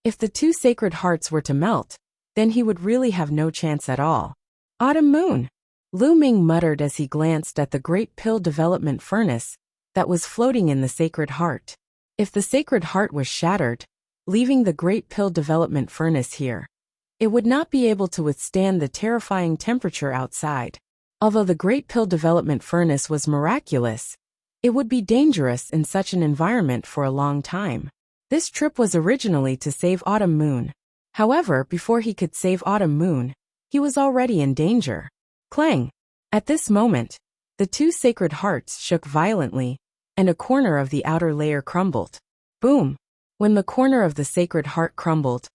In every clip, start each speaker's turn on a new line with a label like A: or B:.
A: If the two sacred hearts were to melt, then he would really have no chance at all. Autumn moon, Lu Ming muttered as he glanced at the great pill development furnace that was floating in the sacred heart. If the sacred heart was shattered, leaving the great pill development furnace here, it would not be able to withstand the terrifying temperature outside. Although the great pill development furnace was miraculous, it would be dangerous in such an environment for a long time. This trip was originally to save Autumn Moon. However, before he could save Autumn Moon, he was already in danger. Clang! At this moment, the two sacred hearts shook violently, and a corner of the outer layer crumbled. Boom! When the corner of the sacred heart crumbled,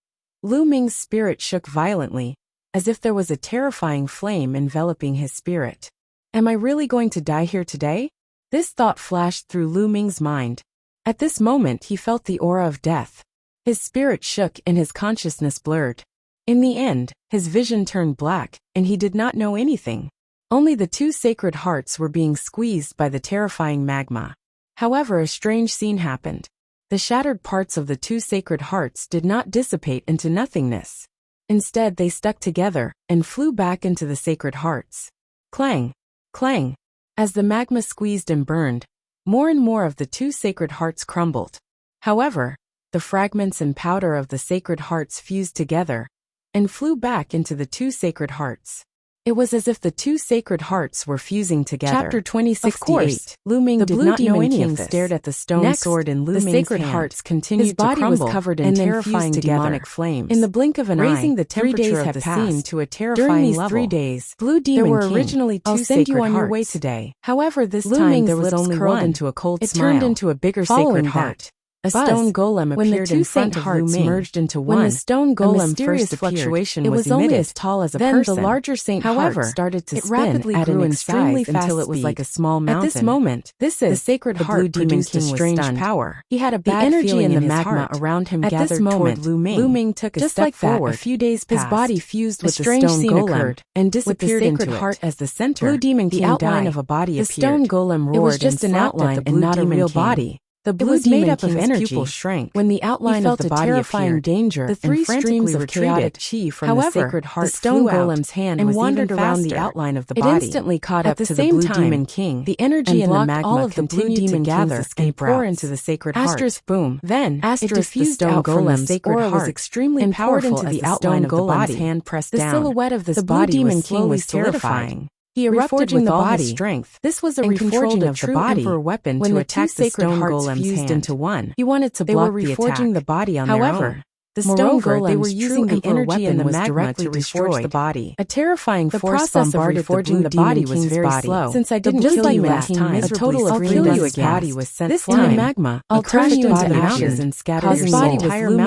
A: Lu Ming's spirit shook violently, as if there was a terrifying flame enveloping his spirit. Am I really going to die here today? This thought flashed through Lu Ming's mind. At this moment he felt the aura of death. His spirit shook and his consciousness blurred. In the end, his vision turned black, and he did not know anything. Only the two sacred hearts were being squeezed by the terrifying magma. However, a strange scene happened. The shattered parts of the two sacred hearts did not dissipate into nothingness. Instead, they stuck together and flew back into the sacred hearts. Clang! Clang! As the magma squeezed and burned, more and more of the two sacred hearts crumbled. However, the fragments and powder of the sacred hearts fused together and flew back into the two sacred hearts. It was as if the two sacred hearts were fusing together. Chapter 2068. Of course, Lu Ming did not know any of this. Stared at the stone sword in Lu Ming's hand. The sacred hearts continued to crumble. His body was covered in terrifying demonic flames. In the blink of an eye, raising the temperature of the scene to a terrifying level. During these 3 days, Blue Demon King, there were originally two sacred hearts. I'll send you on your way today. However, this time there was only one. Into a cold smile. It turned into a bigger sacred heart. A stone golem appeared in front of Lu Ming. Merged into one. When the stone golem first appeared, it was only as tall as a person. Then the larger saint heart started to spin. It rapidly grew in size until it was like a small mountain. At this moment, the sacred heart produced a strange power. He had a bad feeling in the magma around him gathered toward Lu Ming. Lu Ming took a step forward. A few days passed. His body fused with the stone golem and disappeared into the sacred heart as the center. Blue Demon King died. Of a body appeared. The stone golem roared. It was just an outline and not a real body. The blue demon king's pupil shrank. When the outline of the body appeared, danger, the three streams of chaotic chi from the sacred heart the stone golem's hand and wandered around the outline of the body. It instantly caught up to the blue demon king. The energy and the magma continued to gather and pour into the sacred heart. Asterisk boom. Then, it diffused out from the sacred heart was extremely powerful as the outline of the body's hand pressed down. The silhouette of this blue demon king was terrifying. He erupted with all his strength. This was a reforging of the body weapon when to attack the stone golem's fused into one. He wanted to block the attack. They were reforging the body on their own. The stone golem, they were using the energy and the magma to reforge the body. A terrifying force bombarded forging the body was very slow. Since I didn't kill you last time, a total of 3 days body was sent this time magma. I'll crush you into ashes and scatter your soul.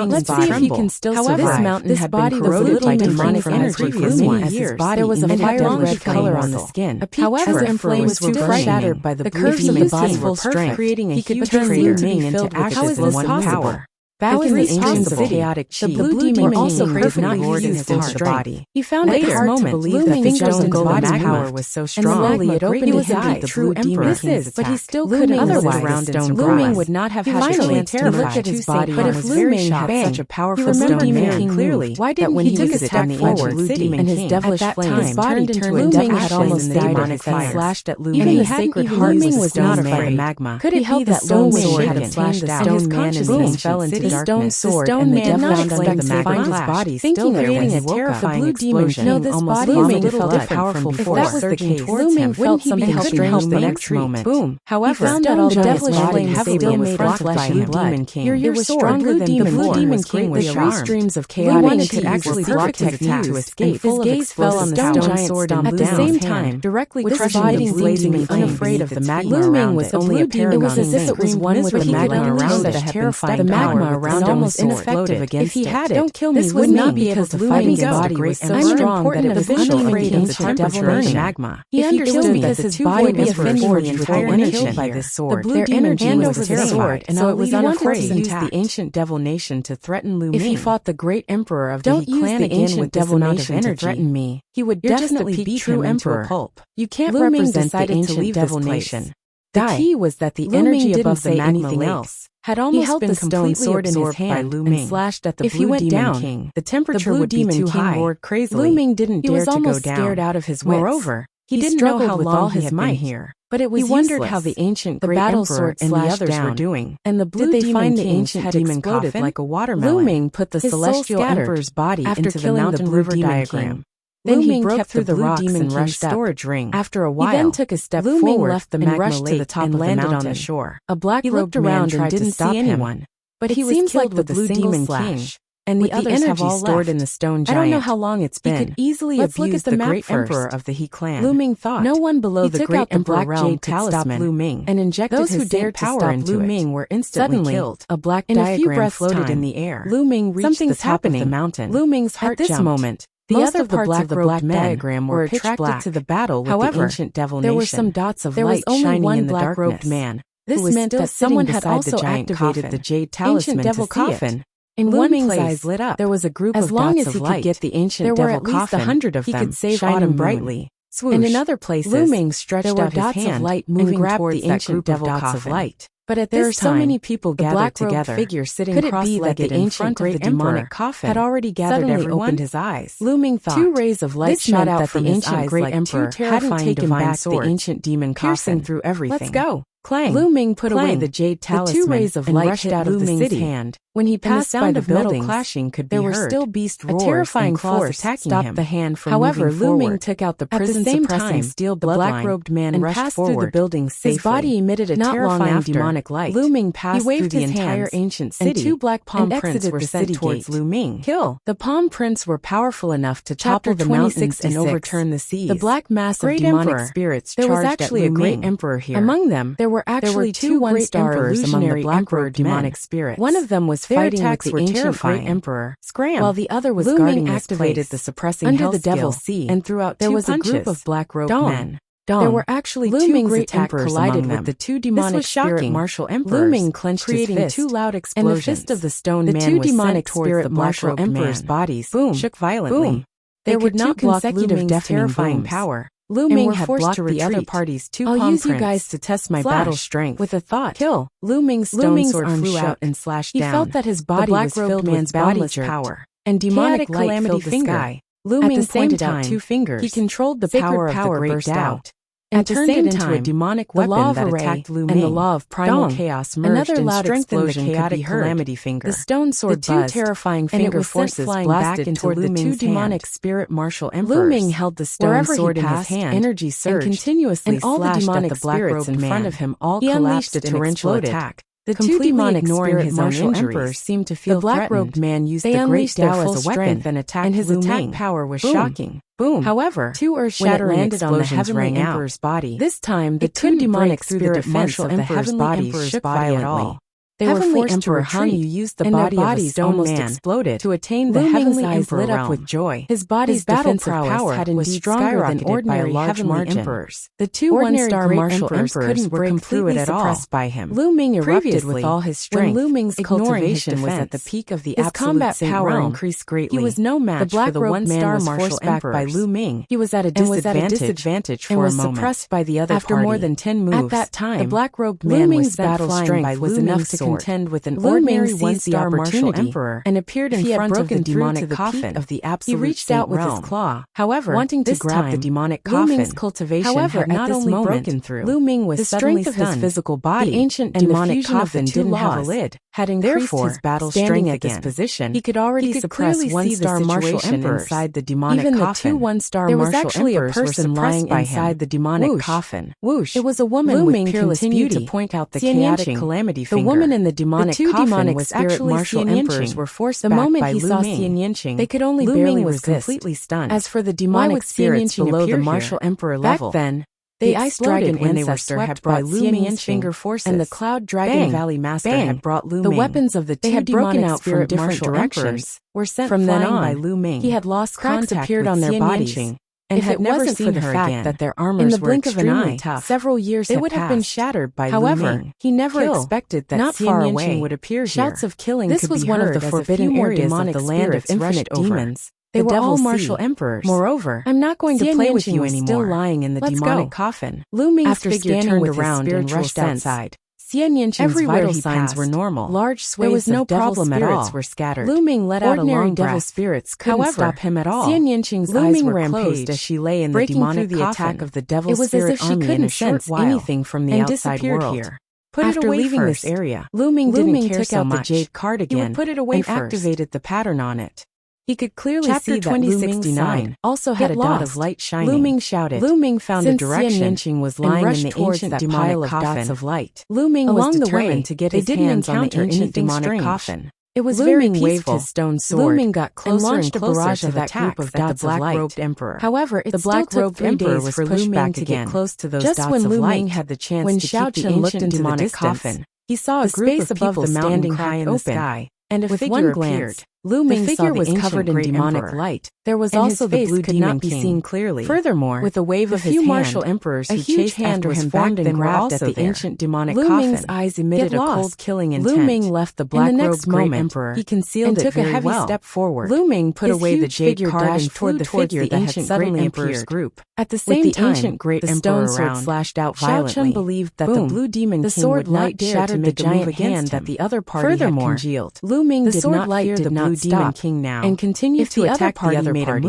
A: Let's see if he can still survive. This mountain had been corroded by demonic energy for many years. There was a fire red color on the skin. However, the flame was too shattered by the curves of the body's full strength, creating a huge crater into ashes in one power. Bowing the ancients of chaotic chi, the blue demon also perfectly roared in his body. He found it hard to believe that the stone golem's power was so strong. Slowly it opened his eyes. The true emperor, but he still couldn't otherwise. Lu Ming would not have had a chance to look at his body. But if Lu Ming had such a powerful stone man clearly, why didn't he take his attack forward? And his devilish flame, his body turned into a had almost died on its fire. Slashed at Lu Ming. Even the sacred heart was not afraid. Magma. Could it be that Lu Ming had slashed out his consciousness fell into the stone sword and the devil found under the magma body still creating a terrifying explosion. No, this body was a little powerful before. That was the case. Lu Ming felt something strange the next moment. Boom. However, the devilish flame still made of flesh and blood. It was stronger than the blue demon king. The three streams of chaotic could actually block his attack to escape. His gaze fell on the stone sword at the same time, directly crushing the blazing unafraid of the magma around it. Lu Ming was only a paragon. It was as if it was one with the magma around it. The magma around him was ineffective against if he had it. Don't kill me. This would not be able to fight his body was so strong that it was unafraid of the temperature and magma. He understood that his body would be offended for the entire nation by this sword. Their energy was terrified, and so it was unafraid to use the ancient devil nation to threaten Lu Ming. If he fought the great emperor of the clan again with this amount of energy to threaten me, he would definitely beat true emperor pulp. You can't represent the ancient devil nation. The key was that the energy above the magma else had almost been completely absorbed by Lu Ming and slashed at the Blue Demon King. The temperature would be too high. Roared crazily. Lu Ming didn't dare to go down. He was almost scared out of his wits. Moreover, he didn't know how long he had been here. But it was useless. He wondered how the ancient great emperor and the others were doing. And the Blue Demon King's head exploded like a watermelon. Lu Ming put the celestial emperor's body into the mountain river diagram. Then he broke through the rocks and rushed storage ring. After a while, he then took a step forward, left the magma lake to the top and landed on the shore. A black-robed man tried to stop anyone, but he was killed with the Blue Demon King. And the others have all stored in the stone giant. I don't know how long it's been. He could easily abuse the great emperor of the He clan. Lu Ming thought. No one below the great emperor realm could stop Lu Ming, and injected those who dared power into Lu Ming were instantly killed. A black diagram floated in the air. Lu Ming reached the top of the mountain. Lu Ming's heart jumped. At this moment, the other parts of the black diagram were attracted to the battle with the ancient devil nation. There were some dots of light shining in the black-robed man. This meant that someone had also activated the jade talisman devil coffin. In Lu Ming's eyes lit up. There was a group of dots of light. As long as he could get the ancient devil coffin, there were at least 100 of them. He could save Autumn brightly. Swoosh. And in other places, Lu Ming stretched out his hand of light moving and grabbed the ancient devil dots of light. But at this time, so many people gathered together. Figure sitting cross-legged in front of the demonic coffin had already gathered everyone. Opened his eyes. Lu Ming thought. 2 rays of light shot out from the ancient great emperor hadn't taken back the ancient demon coffin through everything. Let's go. Clang. Lu Ming put away the jade talisman. The 2 rays of light rushed out of the city. Hand. When he passed by the buildings, clashing could be heard. There were still beast roars. A terrifying force stopped the hand from moving forward. However, Lu Ming took out the prison-suppressing steel bloodline. The black-robed man rushed forward through the buildings safely. His body emitted a terrifying demonic light. Lu Ming passed through the entire ancient city, and 2 black palm prints were sent towards Lu Ming. Kill. The palm prints were powerful enough to topple the mountains and overturn the seas. The black mass of demonic spirits charged at Lu Ming. There was actually a great emperor here. Among them, there were actually 2 one-star illusionary emperor demonic spirits. One of them was fighting with the ancient great emperor, Scram, while the other was guarding his place. The suppressing under the devil's sea, and throughout there was a group of black-robed men. There were actually Lu 2 great emperors collided with the 2 demonic spirit martial emperors. Lu Ming clenched creating his fist, 2 loud explosions. And the fist of the stone man 2 was demonic spirit the martial emperor's bodies shook violently. Boom. They would not block Lu Ming's terrifying power. Lu Ming had blocked the other party's 2 palm prints. I'll use you guys to test my battle strength. With a thought, kill. Lu Ming's stone sword flew out and slashed down. He felt that his body was filled with boundless power, and demonic light filled the sky. Lu Ming pointed out 2 fingers. He controlled the power of the great doubt, and turned it into a demonic weapon that attacked Lu Ming. And the law of primal chaos merged and strengthened the chaotic calamity finger. The stone sword buzzed, terrifying finger forces blasted toward the 2 demonic spirit martial emperors. Lu Ming held the stone sword in his hand, energy surged, and continuously slashed at the spirits in front of him. All collapsed a torrential attack. The 2 demonic ignoring his own emperors seemed to feel the black-robed man used the great Tao as a weapon and attacked, and his attack power was shocking. Boom. However, 2 earth-shattering landed on the heavenly emperor's body. This time, the 2 demonic spirit martial of the heavenly emperor's shook violently. They were forced to retreat, you used the body of a stone man exploded to attain the heavenly emperor lit up with joy. His body's defensive power had indeed stronger than ordinary heavenly emperors. The 2 one-star martial emperors couldn't break through it at all. By him. Lu Ming erupted with all his strength. When Lu Ming's cultivation was at the peak of the absolute combat power increased greatly. He was no match for the one-star martial emperor by Lu Ming. He was at a disadvantage for a moment, suppressed by the other party. After more than 10 moves, at that time, the black-robed man was battle strength was enough to contend with an ordinary one-star martial emperor and appeared in front of the demonic coffin of the absolute. He reached out with his claw. However, wanting to grab the demonic coffin, Lu Ming's cultivation had not only broken through. Lu Ming was suddenly stunned. The strength of his physical body, the ancient demonic coffin didn't have a lid, had increased his battle strength at this position. He could already suppress one-star martial emperors inside the demonic coffin. Even the 2 one-star martial emperors were suppressed by inside the demonic coffin. Whoosh! It was a woman with peerless beauty to point out the chaotic calamity finger. The woman in the demonic coffin was actually martial emperors were forced back by Lu Ming. The moment he saw Xian they could only barely resist. Completely stunned. As for the demonic spirits below the martial emperor level, back then, the ice dragon ancestor had brought Lu Ming's finger forces, and the cloud dragon valley master had brought Lu Ming. The weapons of the 2 had broken out from different directions, were sent from then on by Lu Ming. He had lost contact appeared on their bodies, and had never seen her again. That their armors in the blink of an eye, tough. Several years they would have been shattered by Lu Ming. He never expected that not far away would appear here. Shouts of killing this could was be one of the forbidden areas of the land of infinite demons. They were all martial emperors. Moreover, I'm not going to play with you anymore. Still lying in the demonic coffin. Lu Ming's figure turned around and rushed outside. Xian Yanqing's vital signs were normal. Large swathes of devil spirits were scattered. Lu Ming let out a long breath. Devil spirits couldn't stop him at all. Xian Yanqing's eyes were closed as she lay in the demonic coffin. Attack of the devil spirit army in a short while anything from the outside world. Here. After leaving this area, Lu Ming didn't care so much. The jade card again. He would put it away and activated the pattern on it. He could clearly see that Lu Ming's side also had a dot of light shining. Lu Ming shouted. Lu Ming found a direction. Xian Yanqing was lying in the ancient demonic coffin of light. Lu Ming was determined to get his hands on the ancient demonic coffin. It was very peaceful. Waved his stone sword. Lu Ming got closer and launched a barrage of that group of dots of light. Black-robed emperor. However, the black-robed emperor was pushed back to get close to those dots of light. Just when Lu Ming had the chance to keep the ancient demonic coffin, he saw a group of people standing high in the sky, and a figure appeared. Lu Ming saw the was covered in demonic light. There was also the blue demon king. Seen clearly. Furthermore, with a wave of his hand, martial emperors who chased after him back and grabbed at the ancient demonic coffin. Lu Ming's eyes emitted a cold, killing intent. Lu Ming left the black-robed great emperor. He concealed and took a heavy step forward. Lu Ming put away the jade card and toward the figure that had suddenly appeared. Group. At the same time, the stone sword slashed out violently. Xiao Chun believed that the blue demon king would not dare to make a move against him. That the other party had congealed. Lu Ming did not fear the blue demon king now and continued to attack the other party.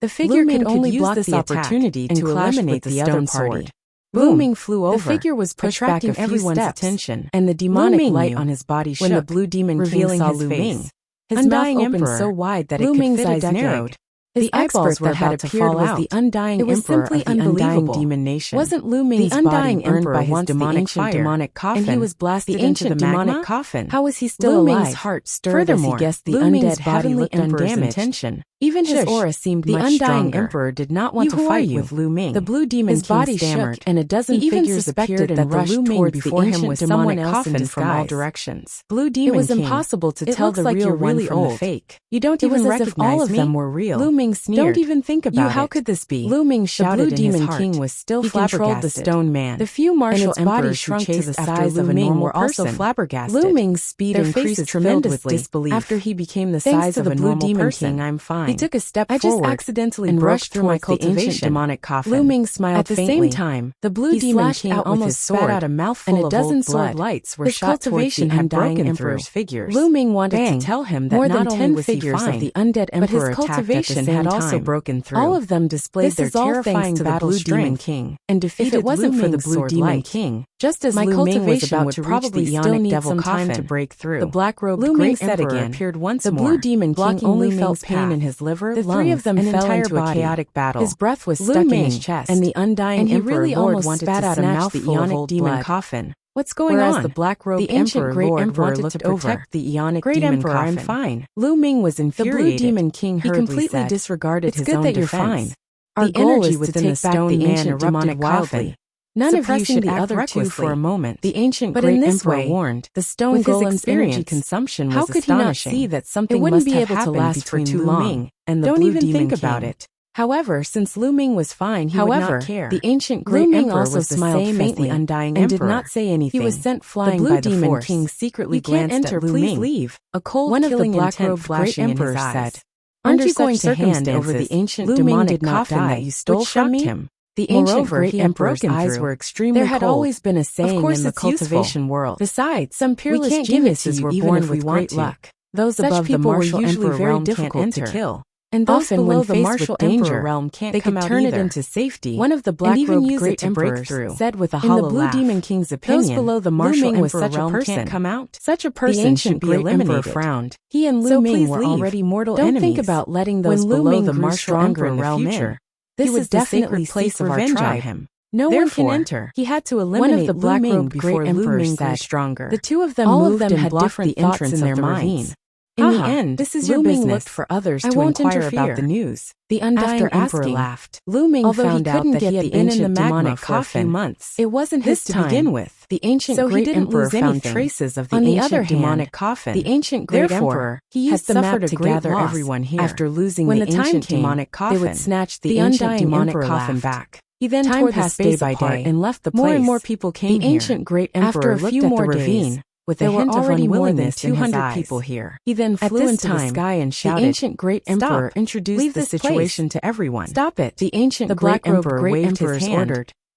A: The figure could only block this opportunity to eliminate the stone sword. Lu Ming flew over. The figure was pushed back everyone's attention, and the demonic light on his body shook when the blue demon king saw Lu Ming. His mouth opened so wide that Lu Ming's eyes narrowed. His eyeballs were about to fall out. The undying emperor of the undying demon nation. Wasn't Lu Ming's body burned by his demonic coffin, and he was blasted into the demonic coffin? How was he still alive? Lu Ming's heart stirred as he guessed the undead body looked undamaged. Even his aura seemed much stronger. The undying emperor did not want to fight with Lu Ming. The blue demon king stammered, and a dozen figures appeared and rushed toward before him with someone else in disguise. From all directions. Blue demon king. It was impossible to tell the real one from the fake. You don't even recognize me. All of them were real. Lu Ming sneered. Don't even think about it. How could this be? Lu Ming shouted in his heart. The blue demon king was still flabbergasted. He controlled the stone man. The few martial emperors shrunk to the size of a normal person. Were also flabbergasted. Lu Ming's speed increased tremendously after he became the size of a normal person. I'm fine. He took a step forward. I just accidentally and rushed through my cultivation demonic coffin. Lu Ming smiled faintly. At the same time, the blue demon king almost spat out a mouthful of old blood. And a dozen sword lights were shot towards the undying emperor's figures. Lu Ming wanted to tell him that more than 10 figures of the undead emperor attacked at the same time. Had also broken through. All of them displayed their terrifying to the blue demon king and defeated. If it wasn't for the blue demon king, just as Lu Ming was about to probably still need some time to break through, the black-robed great emperor appeared once more. The blue demon king only felt pain in his liver. The three of them fell into a chaotic battle. His breath was stuck in his chest, and the undying emperor Lord wanted to snatch the Eonic demon coffin. What's going on? The black-robed ancient great emperor looked over. The Eonic great emperor, I'm fine. Lu Ming was infuriated. The blue demon king hurriedly completely disregarded his own defense. Fine. Our goal is to take back the ancient demonic coffin. None of you should act recklessly for a moment. The ancient great emperor warned. The stone golem's energy consumption was astonishing. How could he not see that something wouldn't be able to last for too long? And the blue demon think about it. However, since Lu Ming was fine, he would not care. The ancient great emperor also smiled faintly, undying and did not say anything. He was sent flying by the force. The blue demon king secretly glanced at Lu Ming. Please leave. A cold, killing intent flashing in his eyes. Aren't you going to hand over the ancient demonic coffin that you stole from me? The ancient great emperor's eyes were extremely cold. There had always been a saying in the cultivation world. Besides, some peerless geniuses were born with great luck. Those above the martial emperor realm difficult to kill. And those below the martial emperor realm can't come out either. They could turn it into safety. One of the black-robed great emperors said with a hollow laugh. In the blue demon king's opinion, those below the martial emperor realm can't come out. Such a person should be eliminated. Frowned. He and Lu Ming were already mortal enemies. Don't think about letting those below the martial emperor realm in. This is the sacred place of our tribe. No one can enter. He had to eliminate one of the black-robed great emperors grew stronger. The two of them moved and blocked the entrance of the ravine. In the end, this is your business. Looked for others to inquire about the news. The undying emperor laughed. Lu Ming found out that he had been in the magma for a few months. It wasn't his to begin with. The ancient great emperor found traces of the ancient demonic coffin. The ancient great emperor had suffered to gather everyone here. After losing the ancient demonic coffin, they would snatch the ancient demonic coffin back. He then tore the space by day and left the place. More and more people came here. The ancient great emperor looked at the ravine. With a hint of unwillingness, 200 people here. He then flew into the sky and shouted. The ancient great emperor introduced the situation to everyone. Stop it. The ancient great emperor waved his hand.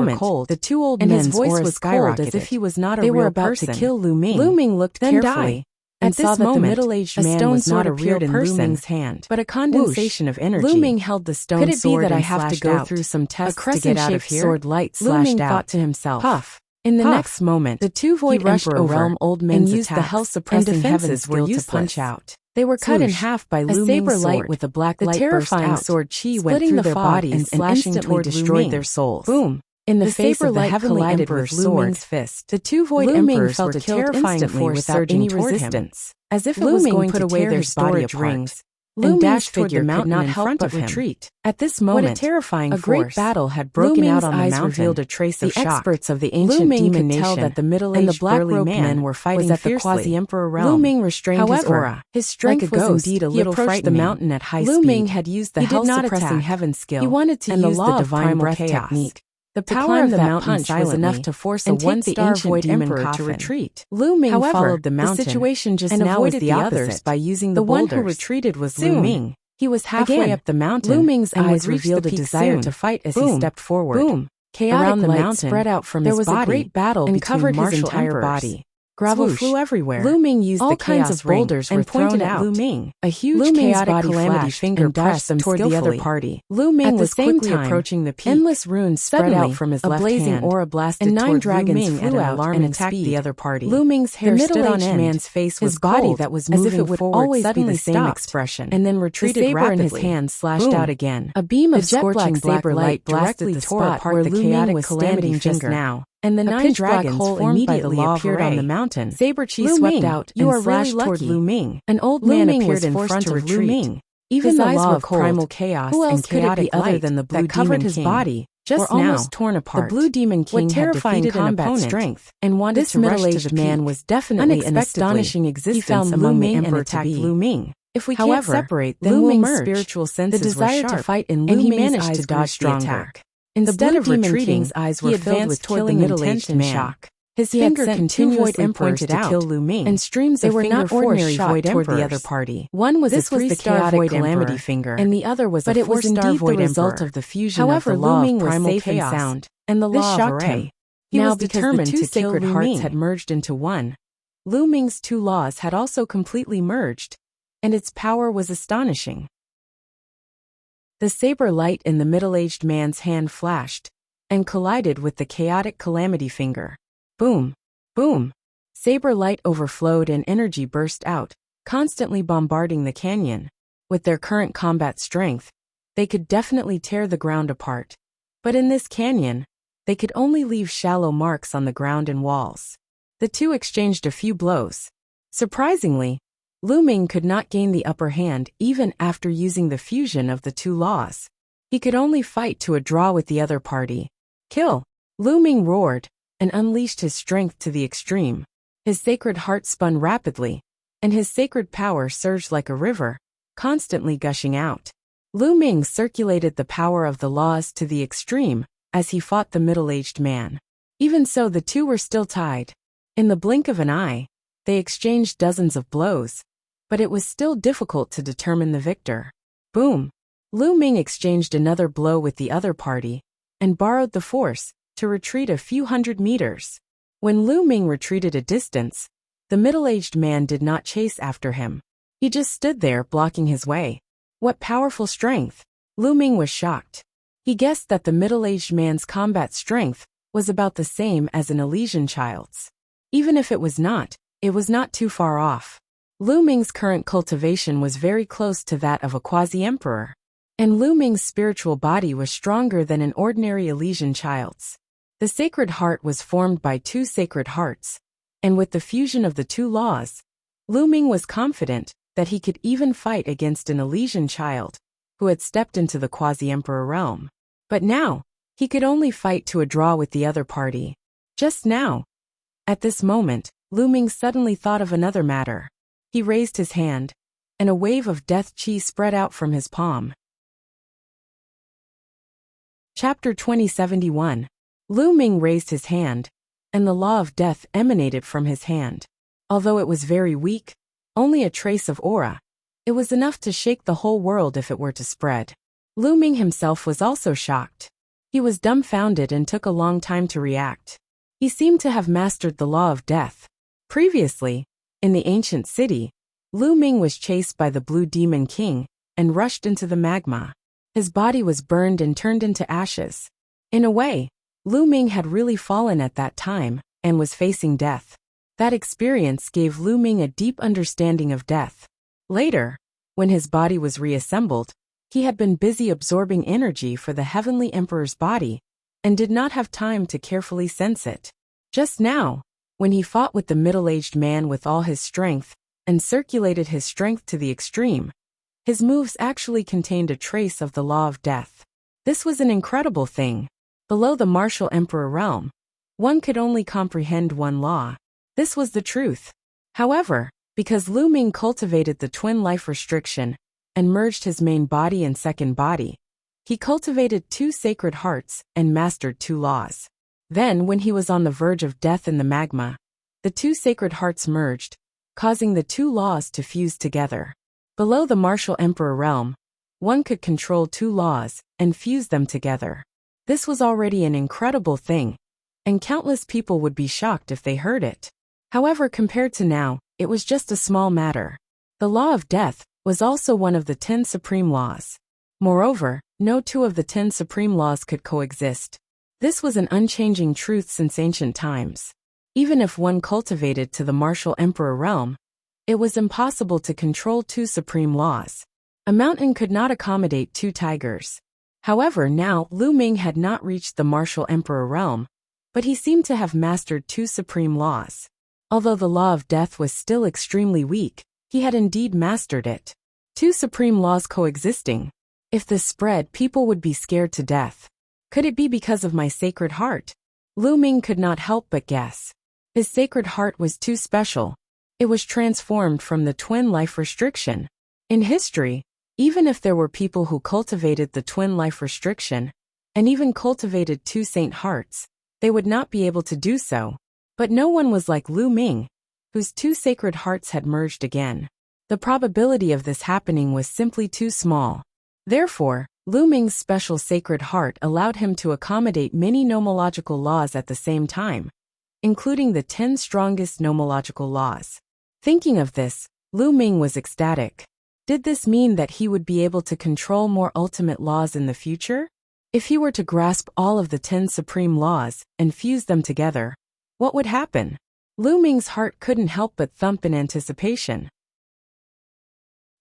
A: moment,
B: cold,
A: the two old
B: and
A: men's
B: his voice
A: auras
B: was cold
A: skyrocketed.
B: as if he was not a
A: They
B: real
A: were about
B: person.
A: to kill Lu Ming.
B: Lu Ming looked
A: then
B: carefully
A: die.
B: and
A: At
B: saw
A: this
B: that
A: moment,
B: the middle-aged
A: a
B: man
A: stone
B: was not
A: sword
B: a real
A: appeared in
B: person,
A: Lu Ming's hand,
B: but a condensation of energy.
A: Lu Ming held the stone
B: Could it be
A: sword
B: that I
A: and
B: have to
A: slashed
B: go
A: out.
B: through some tests
A: A
B: to get out of
A: crescent-shaped
B: here?
A: sword light
B: Lu Ming
A: slashed out.
B: thought to himself.
A: Puff. In the
B: Puff.
A: next moment,
B: The two Void
A: he rushed
B: Emperor
A: over
B: realm old men's
A: and used the
B: attacks
A: hell-suppressing
B: and defenses
A: heaven's
B: were
A: skill to
B: useless.
A: punch out.
B: They were cut in
A: Swoosh.
B: half by
A: A
B: Lu
A: saber
B: Ming's
A: light
B: sword.
A: with a black
B: The
A: light
B: terrifying
A: burst out,
B: sword chi went
A: splitting
B: through
A: the
B: their
A: fog
B: bodies
A: and
B: instantly
A: instantly
B: destroyed
A: Ming.
B: their souls.
A: Boom.
B: In the
A: The
B: face
A: saber
B: of the
A: light
B: heavenly
A: collided
B: Emperor's
A: with
B: Lu
A: Lu
B: Ming's
A: Ming's
B: fist,
A: The two Void
B: Lu Ming
A: Emperors
B: felt
A: were
B: a
A: killed
B: terrifying
A: instantly
B: force
A: without
B: surging
A: any
B: toward him.
A: resistance.
B: As if it
A: Lu
B: was
A: Ming
B: going
A: put
B: to
A: away
B: tear
A: their
B: his body
A: storage
B: apart.
A: rings. and dashed
B: toward
A: toward
B: the mountain
A: not
B: in
A: help
B: front
A: but
B: of him.
A: retreat. At this moment,
B: What a terrifying
A: a great
B: force.
A: battle had broken out on the
B: eyes
A: mountain.
B: revealed a trace of
A: The
B: shock.
A: experts of the ancient
B: Lu Ming
A: demon
B: could tell
A: nation
B: that the middle-aged
A: and the
B: burly
A: black-robed
B: man
A: men were fighting
B: was at the
A: fiercely.
B: quasi-emperor realm.
A: Lu Ming restrained his
B: However,
A: aura. His strength
B: like a
A: was
B: ghost,
A: indeed a
B: he
A: little
B: approached
A: frightening.
B: the mountain at high
A: Lu
B: speed.
A: Ming had used the
B: He did not
A: hell-suppressing
B: attack.
A: heaven skill.
B: He wanted to
A: and
B: use
A: the
B: the
A: law
B: divine
A: of primal
B: breath
A: chaos.
B: technique.
A: The
B: To
A: power
B: climb
A: of
B: the
A: that
B: mountain
A: punch was enough
B: silently
A: to force
B: and
A: a
B: take the
A: once-star
B: ancient
A: void
B: demon
A: emperor
B: coffin.
A: to retreat. Lu Ming
B: However,
A: followed the mountain.
B: the situation just
A: and
B: now was
A: avoided
B: the
A: the
B: opposite
A: others by using
B: the
A: the
B: one who
A: boulders.
B: retreated was
A: Soon,
B: Lu Ming.
A: He was halfway
B: Again,
A: up the mountain.
B: Lu Ming's
A: and
B: eyes
A: would reach
B: revealed
A: the
B: a
A: peak
B: desire
A: soon.
B: to fight as
A: Boom,
B: he stepped forward.
A: Boom. Chaotic
B: Around the
A: light
B: mountain,
A: spread out from
B: there
A: his
B: was
A: body
B: a great battle
A: and
B: between
A: covered his
B: martial
A: entire
B: emperors.
A: body. Gravel
B: Swoosh.
A: flew everywhere.
B: Lu Ming used
A: All
B: the
A: kinds
B: chaos
A: of boulders
B: ring
A: were
B: and pointed
A: thrown
B: at
A: out.
B: Lu Ming.
A: A huge
B: Lu Ming's
A: chaotic
B: body
A: calamity
B: flashed
A: finger
B: and dashed
A: pressed them
B: toward
A: toward
B: the other
A: party.
B: party.
A: Lu Ming
B: At the
A: was
B: same
A: quickly
B: time,
A: approaching the peak.
B: endless runes spread
A: Suddenly,
B: out from his
A: a
B: left
A: blazing
B: hand,
A: aura blasted
B: and 9
A: toward
B: dragons
A: Lu Ming
B: flew
A: at an
B: out
A: alarming
B: and attacked
A: speed.
B: the other party.
A: Lu Ming's hair
B: The
A: stood on
B: middle-aged
A: end.
B: man's face was
A: His body
B: cold,
A: that was
B: as if
A: moving
B: it would
A: forward
B: always be
A: suddenly
B: the same
A: stopped,
B: expression,
A: and then
B: the
A: retreated
B: saber
A: rapidly.
B: in his hand slashed
A: Boom.
B: out again.
A: A beam
B: The
A: of
B: jet black
A: scorching
B: saber light
A: directly
B: directly
A: tore
B: tore
A: apart
B: where
A: the
B: Lu Ming
A: chaotic
B: was
A: calamity
B: standing just
A: finger.
B: now.
A: And the
B: A
A: 9
B: pitch-black
A: dragons
B: hole
A: formed by the
B: immediately
A: law of
B: appeared on
A: Array.
B: the mountain.
A: Saber-Chi
B: Lu
A: swept
B: Ming,
A: out
B: you
A: and
B: are really
A: slashed toward
B: lucky.
A: Lu Ming.
B: An old
A: Lu
B: man
A: Ming
B: appeared
A: was
B: in
A: forced
B: front
A: to
B: of Lu
A: retreat.
B: Ming.
A: Even
B: His
A: the
B: eyes
A: law
B: were
A: of
B: cold.
A: primal chaos
B: Who else
A: and
B: could it
A: chaotic
B: be other
A: light
B: than the Blue
A: that covered
B: Demon
A: his
B: King?
A: body
B: Just
A: were almost
B: now,
A: torn apart.
B: the Blue Demon King
A: What
B: had
A: terrifying
B: defeated an
A: combat
B: opponent
A: strength
B: and wanted
A: this
B: to rush to
A: middle-aged
B: the
A: man
B: peak.
A: was definitely an astonishing
B: he
A: existence
B: found
A: among
B: Lu
A: the
B: Ming and
A: emperor
B: attacked
A: to be.
B: Lu Ming.
A: If we
B: However,
A: can't separate, then
B: Lu
A: we'll
B: Ming's
A: merge.
B: spiritual
A: The
B: senses
A: desire
B: were
A: to
B: sharp,
A: fight in
B: and
A: Lu
B: he
A: Ming's
B: managed
A: eyes
B: to
A: grew
B: dodge the
A: stronger.
B: attack.
A: Instead
B: The
A: of
B: Blue Demon
A: retreating,
B: King's eyes
A: he
B: were filled
A: advanced
B: with
A: toward the
B: killing
A: middle-aged
B: intent and
A: man.
B: shock.
A: His
B: He had
A: finger
B: sent 2
A: continuously
B: void emperors
A: pointed
B: to
A: out,
B: kill Lu Ming,
A: and streams
B: they
A: of
B: were
A: finger
B: not ordinary
A: force shot
B: void
A: toward the
B: emperors.
A: other party.
B: One was
A: This
B: a
A: was the
B: three-star
A: chaotic
B: void
A: calamity
B: emperor,
A: finger,
B: and the other was
A: but
B: a
A: it was
B: 4-star
A: indeed the
B: void
A: result
B: emperor.
A: of the fusion
B: However,
A: of the
B: Lu
A: law
B: Ming
A: of
B: was
A: primal
B: safe
A: chaos
B: and sound,
A: and the
B: this
A: law of
B: shocked
A: Array.
B: him. He
A: Now,
B: was
A: because
B: determined
A: the 2
B: to kill
A: sacred
B: Lu
A: hearts
B: Ming.
A: had merged into one, Lu Ming's 2 laws had also completely merged, and its power was astonishing. The saber light in the middle-aged man's hand flashed and collided with the chaotic calamity finger. Boom! Boom! Saber light overflowed and energy burst out, constantly bombarding the canyon. With their current combat strength, they could definitely tear the ground apart. But in this canyon, they could only leave shallow marks on the ground and walls. The 2 exchanged a few blows. Surprisingly, Lu Ming could not gain the upper hand even after using the fusion of the 2 laws. He could only fight to a draw with the other party. Kill! Lu Ming roared and unleashed his strength to the extreme. His sacred heart spun rapidly, and his sacred power surged like a river, constantly gushing out. Lu Ming circulated the power of the laws to the extreme as he fought the middle-aged man. Even so, the 2 were still tied. In the blink of an eye, they exchanged dozens of blows, but it was still difficult to determine the victor. Boom! Lu Ming exchanged another blow with the other party and borrowed the force to retreat a few hundred meters. When Lu Ming retreated a distance, the middle-aged man did not chase after him. He just stood there blocking his way. What powerful strength! Lu Ming was shocked. He guessed that the middle-aged man's combat strength was about the same as an Elysian child's. Even if it was not too far off. Lu Ming's current cultivation was very close to that of a quasi-emperor, and Lu Ming's spiritual body was stronger than an ordinary Elysian child's. The sacred heart was formed by 2 sacred hearts, and with the fusion of the 2 laws, Lu Ming was confident that he could even fight against an Elysian child who had stepped into the quasi-emperor realm. But now, he could only fight to a draw with the other party. Just now. At this moment, Lu Ming suddenly thought of another matter. He raised his hand, and a wave of death chi spread out from his palm. Chapter 2071. Lu Ming raised his hand, and the law of death emanated from his hand. Although it was very weak, only a trace of aura, it was enough to shake the whole world if it were to spread. Lu Ming himself was also shocked. He was dumbfounded and took a long time to react. He seemed to have mastered the law of death. Previously, in the ancient city, Lu Ming was chased by the Blue Demon King and rushed into the magma. His body was burned and turned into ashes. In a way, Lu Ming had really fallen at that time and was facing death. That experience gave Lu Ming a deep understanding of death. Later, when his body was reassembled, he had been busy absorbing energy for the Heavenly Emperor's body and did not have time to carefully sense it. Just now, when he fought with the middle-aged man with all his strength and circulated his strength to the extreme, His moves actually contained a trace of the law of death. This was an incredible thing. Below the martial emperor realm, one could only comprehend one law. This was the truth. However, because Lu Ming cultivated the twin life restriction and merged his main body and second body, he cultivated two sacred hearts and mastered two laws. Then, when he was on the verge of death in the magma, the two sacred hearts merged, causing the two laws to fuse together. Below the martial emperor realm, one could control two laws and fuse them together. This was already an incredible thing, and countless people would be shocked if they heard it. However, compared to now, it was just a small matter. The law of death was also one of the 10 supreme laws. Moreover, no two of the 10 supreme laws could coexist. This was an unchanging truth since ancient times. Even if one cultivated to the martial emperor realm, it was impossible to control two supreme laws. A mountain could not accommodate two tigers. However, now Lu Ming had not reached the martial emperor realm, but he seemed to have mastered two supreme laws. Although the law of death was still extremely weak, he had indeed mastered it. Two supreme laws coexisting. If this spread, people would be scared to death. Could it be because of my sacred heart? Lu Ming could not help but guess. His sacred heart was too special. It was transformed from the twin life restriction. In history, even if there were people who cultivated the twin life restriction, and even cultivated two saint hearts, they would not be able to do so. But no one was like Lu Ming, whose two sacred hearts had merged again. The probability of this happening was simply too small. Therefore, Lu Ming's special sacred heart allowed him to accommodate many nomological laws at the same time, including the 10 strongest nomological laws. Thinking of this, Lu Ming was ecstatic. Did this mean that he would be able to control more ultimate laws in the future? If he were to grasp all of the 10 supreme laws and fuse them together, what would happen? Lu Ming's heart couldn't help but thump in anticipation.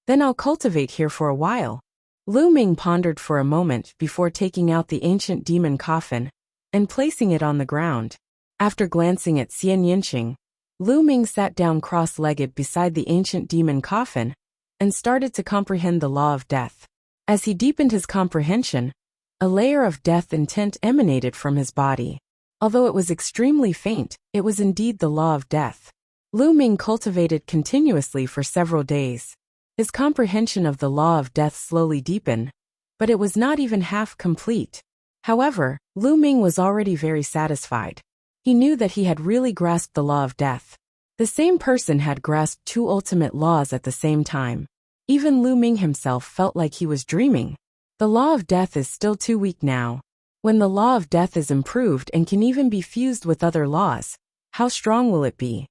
A: Then I'll cultivate here for a while. Lu Ming pondered for a moment before taking out the ancient demon coffin and placing it on the ground. After glancing at Xian Yinqing, Lu Ming sat down cross-legged beside the ancient demon coffin and started to comprehend the law of death. As he deepened his comprehension, a layer of death intent emanated from his body. Although it was extremely faint, it was indeed the law of death. Lu Ming cultivated continuously for several days. His comprehension of the law of death slowly deepened, but it was not even half complete. However, Lu Ming was already very satisfied. He knew that he had really grasped the law of death. The same person had grasped two ultimate laws at the same time. Even Lu Ming himself felt like he was dreaming. The law of death is still too weak now. When the law of death is improved and can even be fused with other laws, how strong will it be?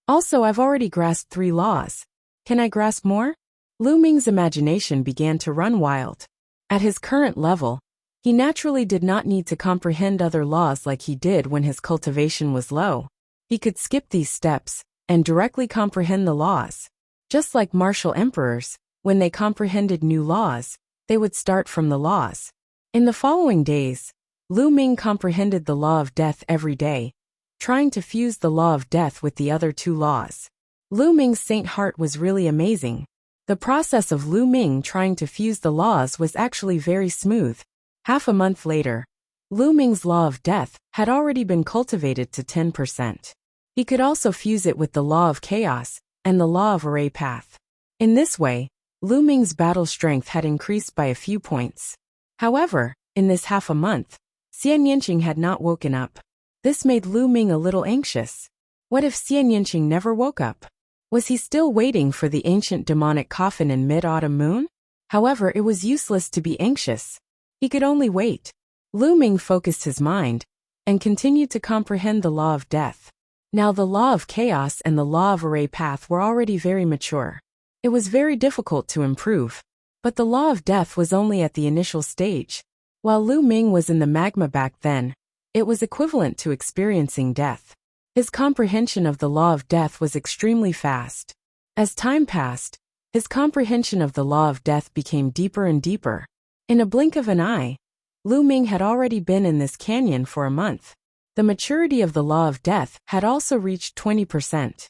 A: Also, I've already grasped 3 laws. Can I grasp more? Lu Ming's imagination began to run wild. At his current level, he naturally did not need to comprehend other laws like he did when his cultivation was low. He could skip these steps and directly comprehend the laws. Just like martial emperors, when they comprehended new laws, they would start from the laws. In the following days, Lu Ming comprehended the law of death every day, trying to fuse the law of death with the other 2 laws. Lu Ming's saint heart was really amazing. The process of Lu Ming trying to fuse the laws was actually very smooth. Half a month later, Lu Ming's law of death had already been cultivated to 10%. He could also fuse it with the law of chaos and the law of array path. In this way, Lu Ming's battle strength had increased by a few points. However, in this half a month, Xian Yinqing had not woken up. This made Lu Ming a little anxious. What if Xian Yinqing never woke up? Was he still waiting for the ancient demonic coffin in mid-autumn moon? However, it was useless to be anxious. He could only wait. Lu Ming focused his mind and continued to comprehend the law of death. Now the law of chaos and the law of array path were already very mature. It was very difficult to improve. But the law of death was only at the initial stage. While Lu Ming was in the magma back then, it was equivalent to experiencing death. His comprehension of the law of death was extremely fast. As time passed, his comprehension of the law of death became deeper and deeper. In a blink of an eye, Lu Ming had already been in this canyon for a month. The maturity of the law of death had also reached 20%.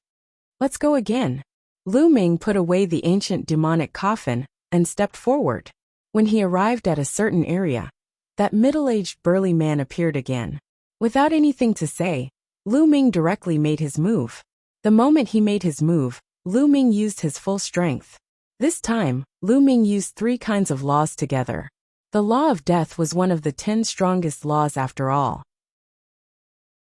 A: Let's go again. Lu Ming put away the ancient demonic coffin and stepped forward. When he arrived at a certain area, that middle-aged burly man appeared again. Without anything to say, Lu Ming directly made his move. The moment he made his move, Lu Ming used his full strength. This time, Lu Ming used 3 kinds of laws together. The law of death was one of the 10 strongest laws after all.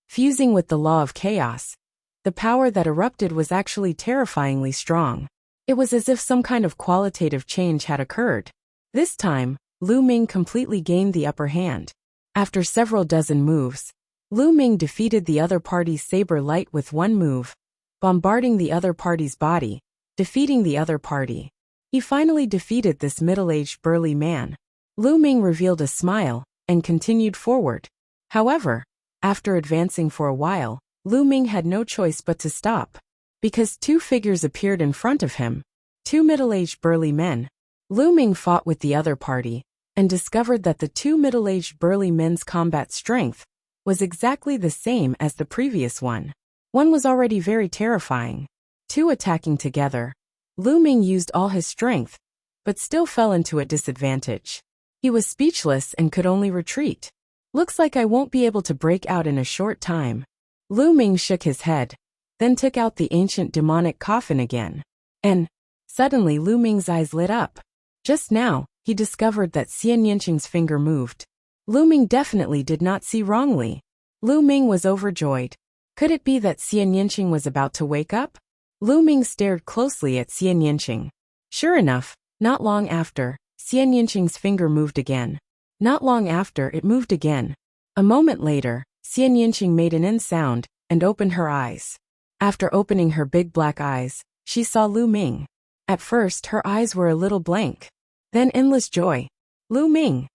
A: Fusing with the law of chaos, the power that erupted was actually terrifyingly strong. It was as if some kind of qualitative change had occurred. This time, Lu Ming completely gained the upper hand. After several dozen moves, Lu Ming defeated the other party's saber light with one move, bombarding the other party's body, defeating the other party. He finally defeated this middle-aged burly man. Lu Ming revealed a smile and continued forward. However, after advancing for a while, Lu Ming had no choice but to stop. Because 2 figures appeared in front of him, 2 middle-aged burly men. Lu Ming fought with the other party and discovered that the 2 middle-aged burly men's combat strength was exactly the same as the previous one. One was already very terrifying. 2 attacking together, Lu Ming used all his strength, but still fell into a disadvantage. He was speechless and could only retreat. Looks like I won't be able to break out in a short time. Lu Ming shook his head, then took out the ancient demonic coffin again. And suddenly Lu Ming's eyes lit up. Just now, he discovered that Xian Yanqing's finger moved. Lu Ming definitely did not see wrongly. Lu Ming was overjoyed. Could it be that Xian Yanqing was about to wake up? Lu Ming stared closely at Xian Yanqing. Sure enough, not long after, Xian Yanqing's finger moved again. Not long after, it moved again. A moment later, Xian Yanqing made an sound and opened her eyes. After opening her big black eyes, she saw Lu Ming. At first, her eyes were a little blank. Then endless joy. Lu Ming.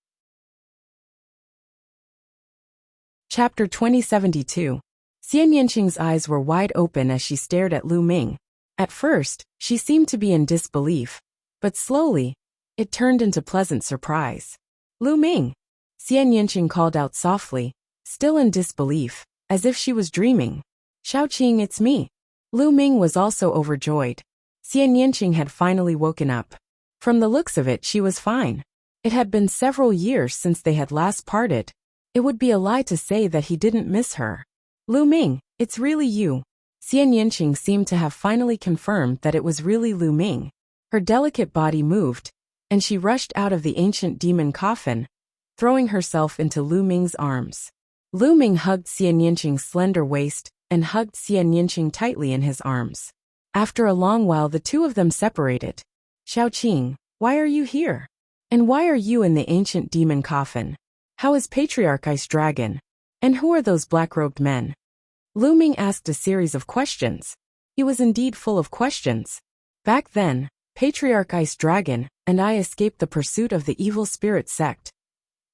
A: Chapter 2072. Xian Yanqing's eyes were wide open as she stared at Lu Ming. At first, she seemed to be in disbelief, but slowly, it turned into pleasant surprise. Lu Ming. Xian Yanqing called out softly, still in disbelief, as if she was dreaming. Xiaoqing, it's me. Lu Ming was also overjoyed. Xian Yanqing had finally woken up. From the looks of it, she was fine. It had been several years since they had last parted. It would be a lie to say that he didn't miss her. Lu Ming, it's really you. Xian Yanqing seemed to have finally confirmed that it was really Lu Ming. Her delicate body moved, and she rushed out of the ancient demon coffin, throwing herself into Lu Ming's arms. Lu Ming hugged Xian Yanqing's slender waist and hugged Xian Yanqing tightly in his arms. After a long while, the 2 of them separated. Xiaoqing, why are you here? And why are you in the ancient demon coffin? How is Patriarch Ice Dragon? And who are those black-robed men? Lu Ming asked a series of questions. He was indeed full of questions. Back then, Patriarch Ice Dragon and I escaped the pursuit of the evil spirit sect.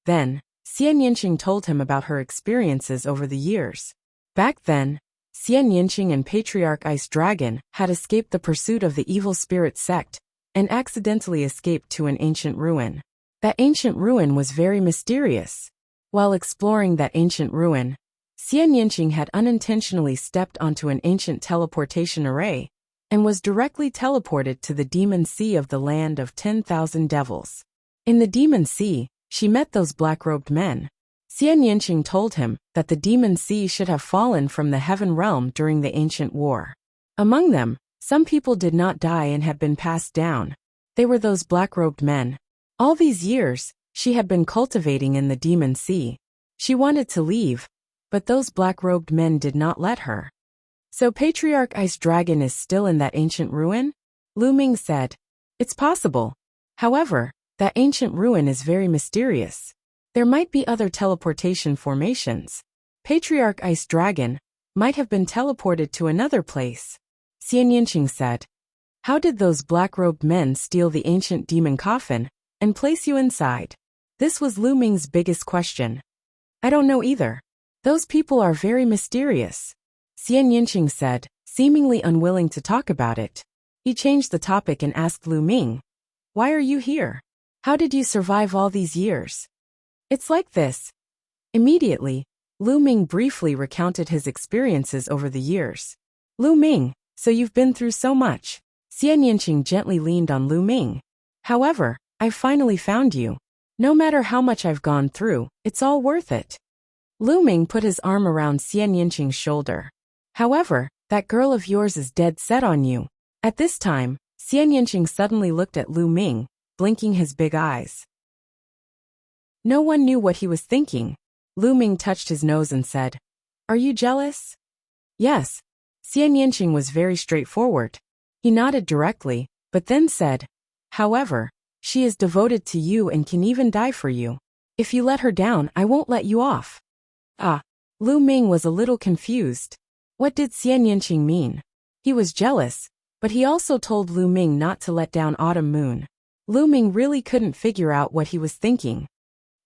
A: Then, Xian Yanqing told him about her experiences over the years. Back then, Xian Yanqing and Patriarch Ice Dragon had escaped the pursuit of the evil spirit sect and accidentally escaped to an ancient ruin. That ancient ruin was very mysterious. While exploring that ancient ruin, Xian Yanqing had unintentionally stepped onto an ancient teleportation array and was directly teleported to the demon sea of the land of 10,000 devils. In the demon sea, she met those black-robed men. Xian Yanqing told him that the demon sea should have fallen from the heaven realm during the ancient war. Among them, some people did not die and had been passed down. They were those black-robed men. All these years, she had been cultivating in the demon sea. She wanted to leave, but those black-robed men did not let her. So Patriarch Ice Dragon is still in that ancient ruin? Lu Ming said. It's possible. However, that ancient ruin is very mysterious. There might be other teleportation formations. Patriarch Ice Dragon might have been teleported to another place. Xian Yanqing said. How did those black-robed men steal the ancient demon coffin and place you inside? This was Lu Ming's biggest question. I don't know either. Those people are very mysterious. Xian Yanqing said, seemingly unwilling to talk about it. He changed the topic and asked Lu Ming, why are you here? How did you survive all these years? It's like this. Immediately, Lu Ming briefly recounted his experiences over the years. Lu Ming, so you've been through so much. Xian Yanqing gently leaned on Lu Ming. However, I finally found you. No matter how much I've gone through, it's all worth it. Lu Ming put his arm around Xian Yinqing's shoulder. However, that girl of yours is dead set on you. At this time, Xian Yinqing suddenly looked at Lu Ming, blinking his big eyes. No one knew what he was thinking. Lu Ming touched his nose and said, "Are you jealous?" Yes. Xian Yinqing was very straightforward. He nodded directly, but then said, "However, she is devoted to you and can even die for you. If you let her down, I won't let you off." Ah. Lu Ming was a little confused. What did Xian Yinqing mean? He was jealous, but he also told Lu Ming not to let down Autumn Moon. Lu Ming really couldn't figure out what he was thinking.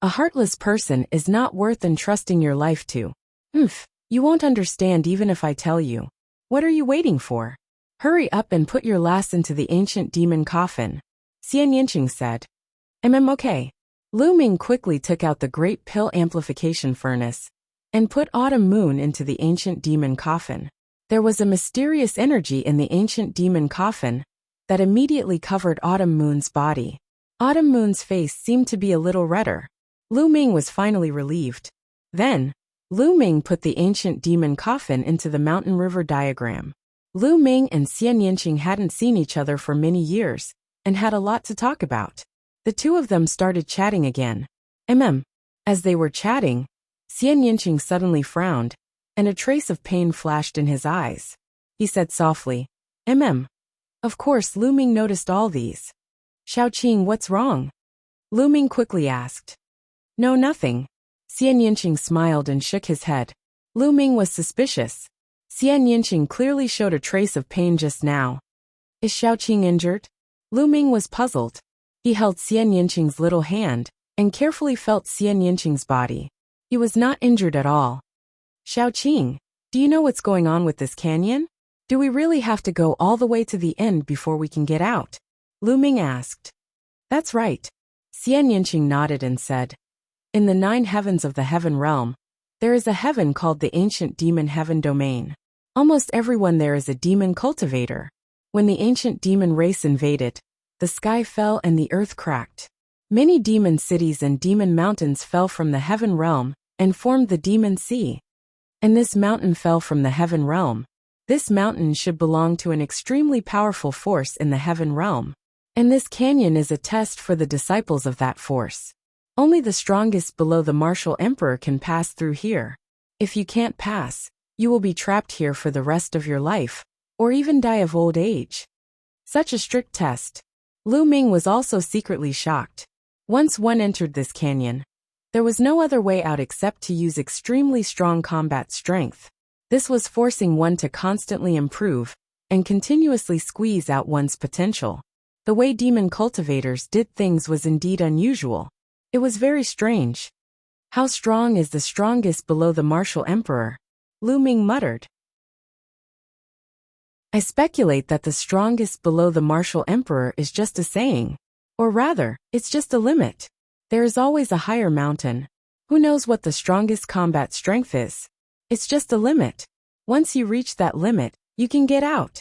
A: A heartless person is not worth entrusting your life to. You won't understand even if I tell you. What are you waiting for? Hurry up and put your lass into the ancient demon coffin, Xian Yinqing said. Okay. Lu Ming quickly took out the great pill amplification furnace and put Autumn Moon into the ancient demon coffin. There was a mysterious energy in the ancient demon coffin that immediately covered Autumn Moon's body. Autumn Moon's face seemed to be a little redder. Lu Ming was finally relieved. Then, Lu Ming put the ancient demon coffin into the mountain river diagram. Lu Ming and Xian Yinqing hadn't seen each other for many years and had a lot to talk about. The two of them started chatting again. As they were chatting, Xian Yinqing suddenly frowned, and a trace of pain flashed in his eyes. He said softly, Of course, Lu Ming noticed all these. Xiaoqing, what's wrong? Lu Ming quickly asked. No, nothing. Xian Yinqing smiled and shook his head. Lu Ming was suspicious. Xian Yinqing clearly showed a trace of pain just now. Is Xiaoqing injured? Lu Ming was puzzled. He held Xian Yinqing's little hand and carefully felt Xian Yinqing's body. He was not injured at all. Xiaoqing, do you know what's going on with this canyon? Do we really have to go all the way to the end before we can get out? Lu Ming asked. That's right. Xian Yinqing nodded and said, In the 9 heavens of the heaven realm, there is a heaven called the ancient demon heaven domain. Almost everyone there is a demon cultivator. When the ancient demon race invaded, the sky fell and the earth cracked. Many demon cities and demon mountains fell from the heaven realm and formed the demon sea. And this mountain fell from the heaven realm. This mountain should belong to an extremely powerful force in the heaven realm. And this canyon is a test for the disciples of that force. Only the strongest below the martial emperor can pass through here. If you can't pass, you will be trapped here for the rest of your life, or even die of old age. Such a strict test. Lu Ming was also secretly shocked. Once one entered this canyon, there was no other way out except to use extremely strong combat strength. This was forcing one to constantly improve and continuously squeeze out one's potential. The way demon cultivators did things was indeed unusual. It was very strange. How strong is the strongest below the martial emperor? Lu Ming muttered. I speculate that the strongest below the martial emperor is just a saying. Or rather, it's just a limit. There is always a higher mountain. Who knows what the strongest combat strength is? It's just a limit. Once you reach that limit, you can get out.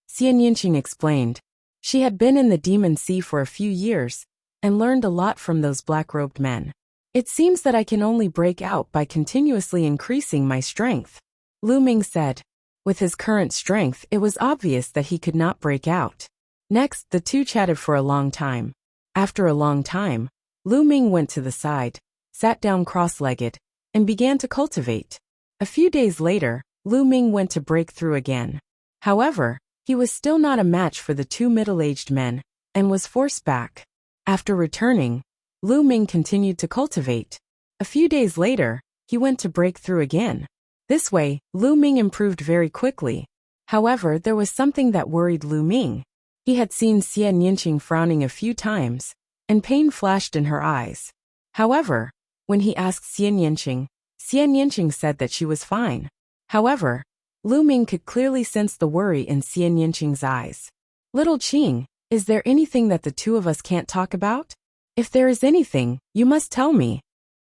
A: Xian Yinqing explained. She had been in the demon sea for a few years and learned a lot from those black-robed men. It seems that I can only break out by continuously increasing my strength. Lu Ming said. With his current strength, it was obvious that he could not break out. Next, the two chatted for a long time. After a long time, Lu Ming went to the side, sat down cross-legged, and began to cultivate. A few days later, Lu Ming went to break through again. However, he was still not a match for the two middle-aged men, and was forced back. After returning, Lu Ming continued to cultivate. A few days later, he went to break through again. This way, Lu Ming improved very quickly. However, there was something that worried Lu Ming. He had seen Xian Yinqing frowning a few times, and pain flashed in her eyes. However, when he asked Xian Yinqing said that she was fine. However, Lu Ming could clearly sense the worry in Xian Yinqing's eyes. Little Qing, is there anything that the two of us can't talk about? If there is anything, you must tell me.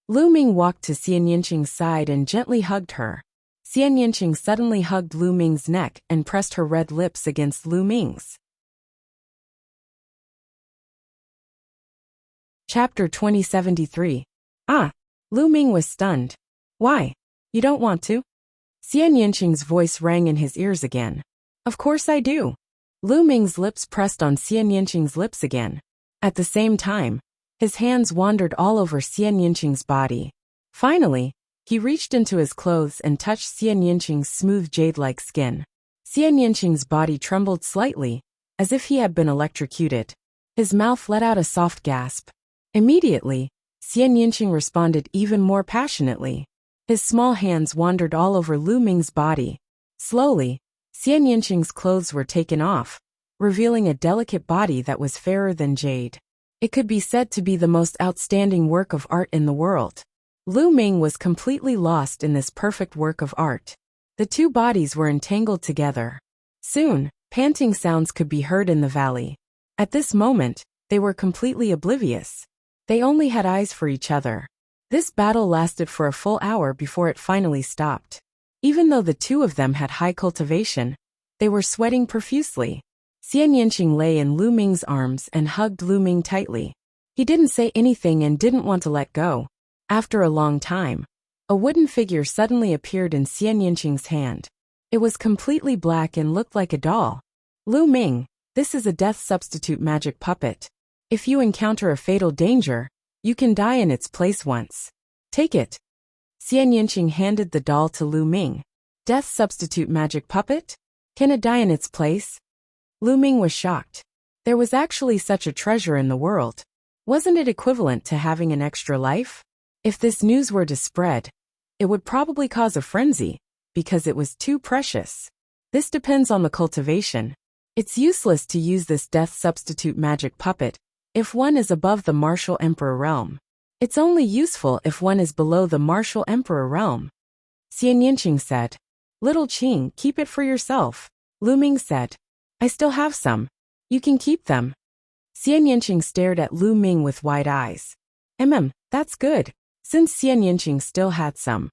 A: Lu Ming walked to Xian Yinqing's side and gently hugged her. Xian Yinqing suddenly hugged Lu Ming's neck and pressed her red lips against Lu Ming's. Chapter 2073. Ah! Lu Ming was stunned. Why? You don't want to? Xian Yinqing's voice rang in his ears again. Of course I do. Lu Ming's lips pressed on Xian Yinqing's lips again. At the same time, his hands wandered all over Xian Yinqing's body. Finally, he reached into his clothes and touched Xian Yinqing's smooth jade-like skin. Xian Yinqing's body trembled slightly, as if he had been electrocuted. His mouth let out a soft gasp. Immediately, Xian Yinqing responded even more passionately. His small hands wandered all over Lu Ming's body. Slowly, Xian Yinqing's clothes were taken off, revealing a delicate body that was fairer than jade. It could be said to be the most outstanding work of art in the world. Lu Ming was completely lost in this perfect work of art. The two bodies were entangled together. Soon, panting sounds could be heard in the valley. At this moment, they were completely oblivious. They only had eyes for each other. This battle lasted for a full hour before it finally stopped. Even though the two of them had high cultivation, they were sweating profusely. Xian Yinqing lay in Lu Ming's arms and hugged Lu Ming tightly. He didn't say anything and didn't want to let go. After a long time, a wooden figure suddenly appeared in Xian Yinqing's hand. It was completely black and looked like a doll. Lu Ming, this is a death substitute magic puppet. If you encounter a fatal danger, you can die in its place once. Take it. Xian Yinqing handed the doll to Lu Ming. Death substitute magic puppet? Can it die in its place? Lu Ming was shocked. There was actually such a treasure in the world. Wasn't it equivalent to having an extra life? If this news were to spread, it would probably cause a frenzy, because it was too precious. This depends on the cultivation. It's useless to use this death substitute magic puppet if one is above the martial emperor realm. It's only useful if one is below the martial emperor realm. Xian Yinqing said. Little Qing, keep it for yourself. Lu Ming said. I still have some. You can keep them. Xian Yinqing stared at Lu Ming with wide eyes. That's good. Since Xian Yinqing still had some,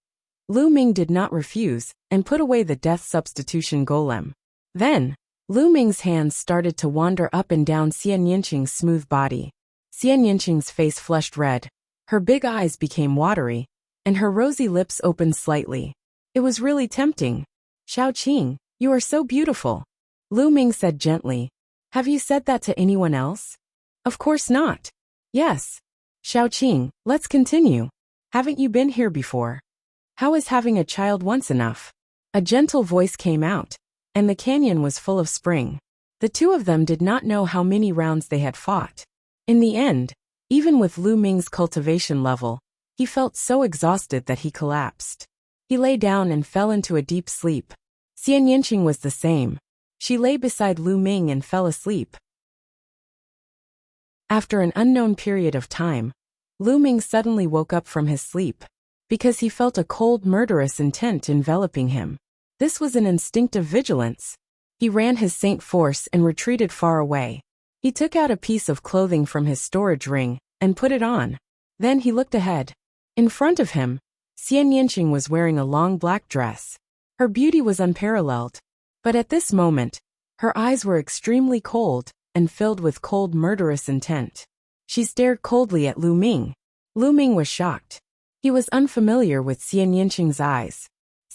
A: Lu Ming did not refuse and put away the death substitution golem. Then, Lu Ming's hands started to wander up and down Xian Yinqing's smooth body. Xian Yinqing's face flushed red, her big eyes became watery, and her rosy lips opened slightly. It was really tempting. Xiaoqing, you are so beautiful. Lu Ming said gently. Have you said that to anyone else? Of course not. Yes. Xiaoqing, let's continue. Haven't you been here before? How is having a child once enough? A gentle voice came out, and the canyon was full of spring. The two of them did not know how many rounds they had fought. In the end, even with Lu Ming's cultivation level, he felt so exhausted that he collapsed. He lay down and fell into a deep sleep. Xian Yinqing was the same. She lay beside Lu Ming and fell asleep. After an unknown period of time, Lu Ming suddenly woke up from his sleep, because he felt a cold, murderous intent enveloping him. This was an instinctive vigilance. He ran his saint force and retreated far away. He took out a piece of clothing from his storage ring and put it on. Then he looked ahead. In front of him, Xian Yinqing was wearing a long black dress. Her beauty was unparalleled. But at this moment, her eyes were extremely cold and filled with cold, murderous intent. She stared coldly at Lu Ming. Lu Ming was shocked. He was unfamiliar with Xian Yinqing's eyes.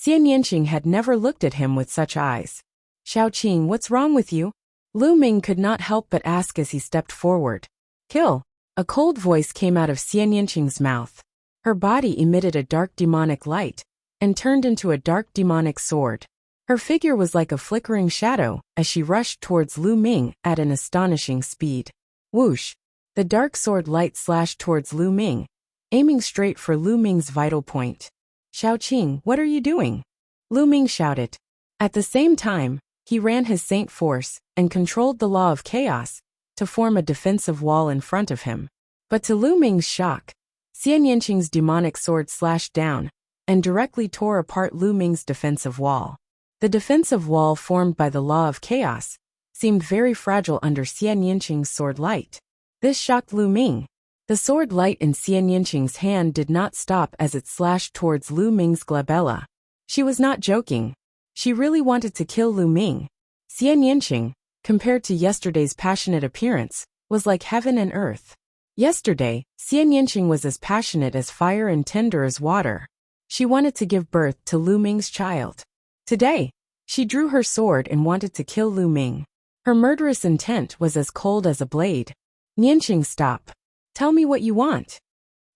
A: Xian Yinqing had never looked at him with such eyes. Xiaoqing, what's wrong with you? Lu Ming could not help but ask as he stepped forward. Kill. A cold voice came out of Xian Yinqing's mouth. Her body emitted a dark demonic light and turned into a dark demonic sword. Her figure was like a flickering shadow as she rushed towards Lu Ming at an astonishing speed. Whoosh! The dark sword light slashed towards Lu Ming, aiming straight for Lu Ming's vital point. Xiaoqing, what are you doing? Lu Ming shouted. At the same time, he ran his saint force and controlled the law of chaos to form a defensive wall in front of him. But to Lu Ming's shock, Xian Yinqing's demonic sword slashed down and directly tore apart Lu Ming's defensive wall. The defensive wall formed by the law of chaos seemed very fragile under Xian Yinqing's sword light. This shocked Lu Ming. The sword light in Xian Yinqing's hand did not stop as it slashed towards Lu Ming's glabella. She was not joking. She really wanted to kill Lu Ming. Xian Yinqing, compared to yesterday's passionate appearance, was like heaven and earth. Yesterday, Xian Yinqing was as passionate as fire and tender as water. She wanted to give birth to Lu Ming's child. Today, she drew her sword and wanted to kill Lu Ming. Her murderous intent was as cold as a blade. Yinqing, stop. Tell me what you want.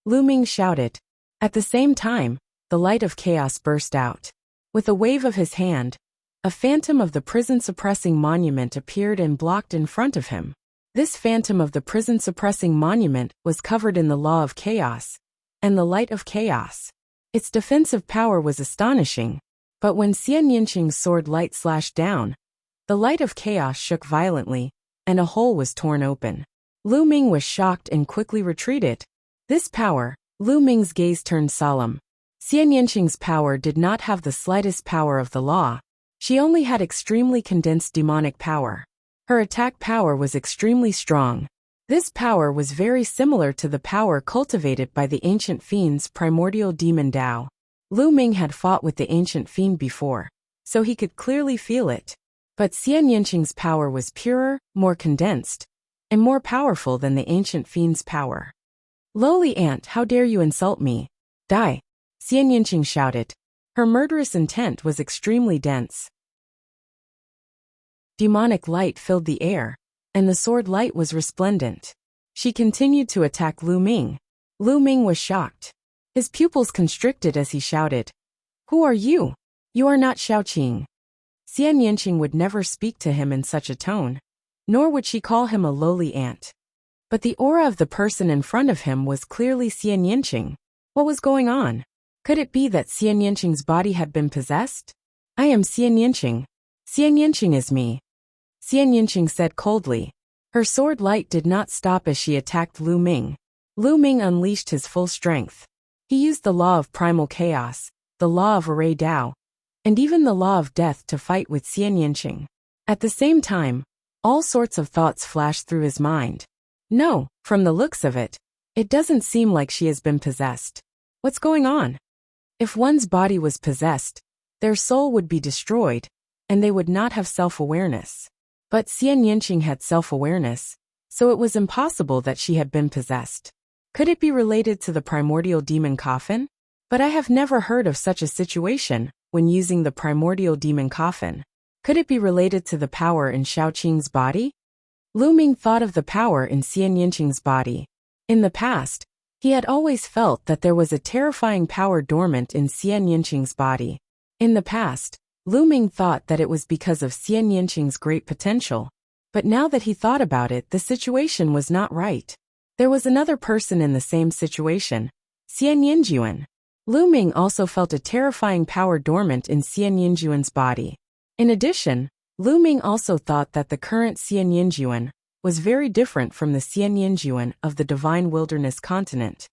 A: Lu Ming shouted. At the same time, the light of chaos burst out. With a wave of his hand, a phantom of the prison-suppressing monument appeared and blocked in front of him. This phantom of the prison-suppressing monument was covered in the law of chaos and the light of chaos. Its defensive power was astonishing, but when Xian Yinqing's sword light slashed down, the light of chaos shook violently, and a hole was torn open. Lu Ming was shocked and quickly retreated. This power, Lu Ming's gaze turned solemn. Xian Yinqing's power did not have the slightest power of the law. She only had extremely condensed demonic power. Her attack power was extremely strong. This power was very similar to the power cultivated by the ancient fiend's primordial demon Dao. Lu Ming had fought with the ancient fiend before, so he could clearly feel it. But Xian Yinqing's power was purer, more condensed, and more powerful than the ancient fiend's power. Lowly ant, how dare you insult me? Die! Xian Yinqing shouted. Her murderous intent was extremely dense. Demonic light filled the air, and the sword light was resplendent. She continued to attack Lu Ming. Lu Ming was shocked. His pupils constricted as he shouted, "Who are you? You are not Shaoqing." Xian Yinqing would never speak to him in such a tone, nor would she call him a lowly ant. But the aura of the person in front of him was clearly Xian Yinqing. What was going on? Could it be that Xian Yinqing's body had been possessed? I am Xian Yinqing. Xian Yinqing is me. Xian Yinqing said coldly. Her sword light did not stop as she attacked Lu Ming. Lu Ming unleashed his full strength. He used the law of primal chaos, the law of array Dao, and even the law of death to fight with Xian Yinqing. At the same time, all sorts of thoughts flashed through his mind. No, from the looks of it, it doesn't seem like she has been possessed. What's going on? If one's body was possessed, their soul would be destroyed, and they would not have self-awareness. But Xian Yinqing had self-awareness, so it was impossible that she had been possessed. Could it be related to the primordial demon coffin? But I have never heard of such a situation when using the primordial demon coffin. Could it be related to the power in Shaoqing's body? Lu Ming thought of the power in Xian Yinqing's body. In the past, he had always felt that there was a terrifying power dormant in Xian Yinqing's body. In the past, Lu Ming thought that it was because of Xian Yinqing's great potential. But now that he thought about it, the situation was not right. There was another person in the same situation, Xian Yinjuan. Lu Ming also felt a terrifying power dormant in Xian Yinjuan's body. In addition, Lu Ming also thought that the current Xian Yinjuan was very different from the Xian Yinjuan of the Divine Wilderness continent.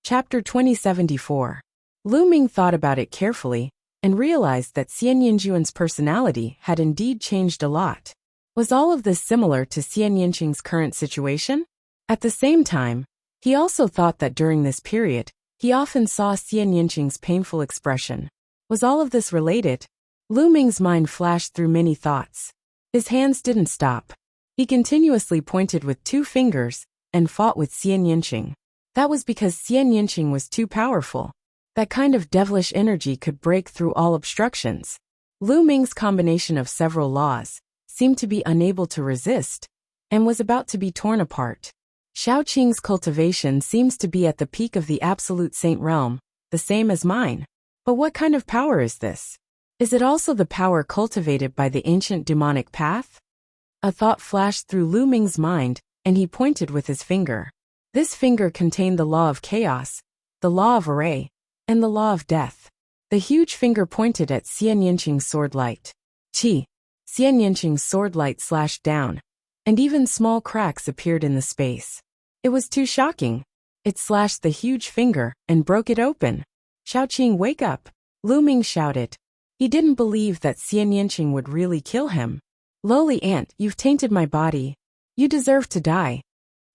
A: Chapter 2074. Lu Ming thought about it carefully and realized that Xian Yinjuan's personality had indeed changed a lot. Was all of this similar to Xian Yinqing's current situation? At the same time, he also thought that during this period, he often saw Xian Yinqing's painful expression. Was all of this related? Lu Ming's mind flashed through many thoughts. His hands didn't stop. He continuously pointed with 2 fingers and fought with Xian Yinqing. That was because Xian Yinqing was too powerful. That kind of devilish energy could break through all obstructions. Lu Ming's combination of several laws seemed to be unable to resist and was about to be torn apart. Shaoqing's cultivation seems to be at the peak of the absolute saint realm, the same as mine. But what kind of power is this? Is it also the power cultivated by the ancient demonic path? A thought flashed through Lu Ming's mind, and he pointed with his finger. This finger contained the law of chaos, the law of array, and the law of death. The huge finger pointed at Xian Yinqing's sword light. Qi! Xian Yinqing's sword light slashed down, and even small cracks appeared in the space. It was too shocking. It slashed the huge finger and broke it open. Shaoqing, wake up! Lu Ming shouted. He didn't believe that Xian Yinqing would really kill him. Lowly ant, you've tainted my body. You deserve to die.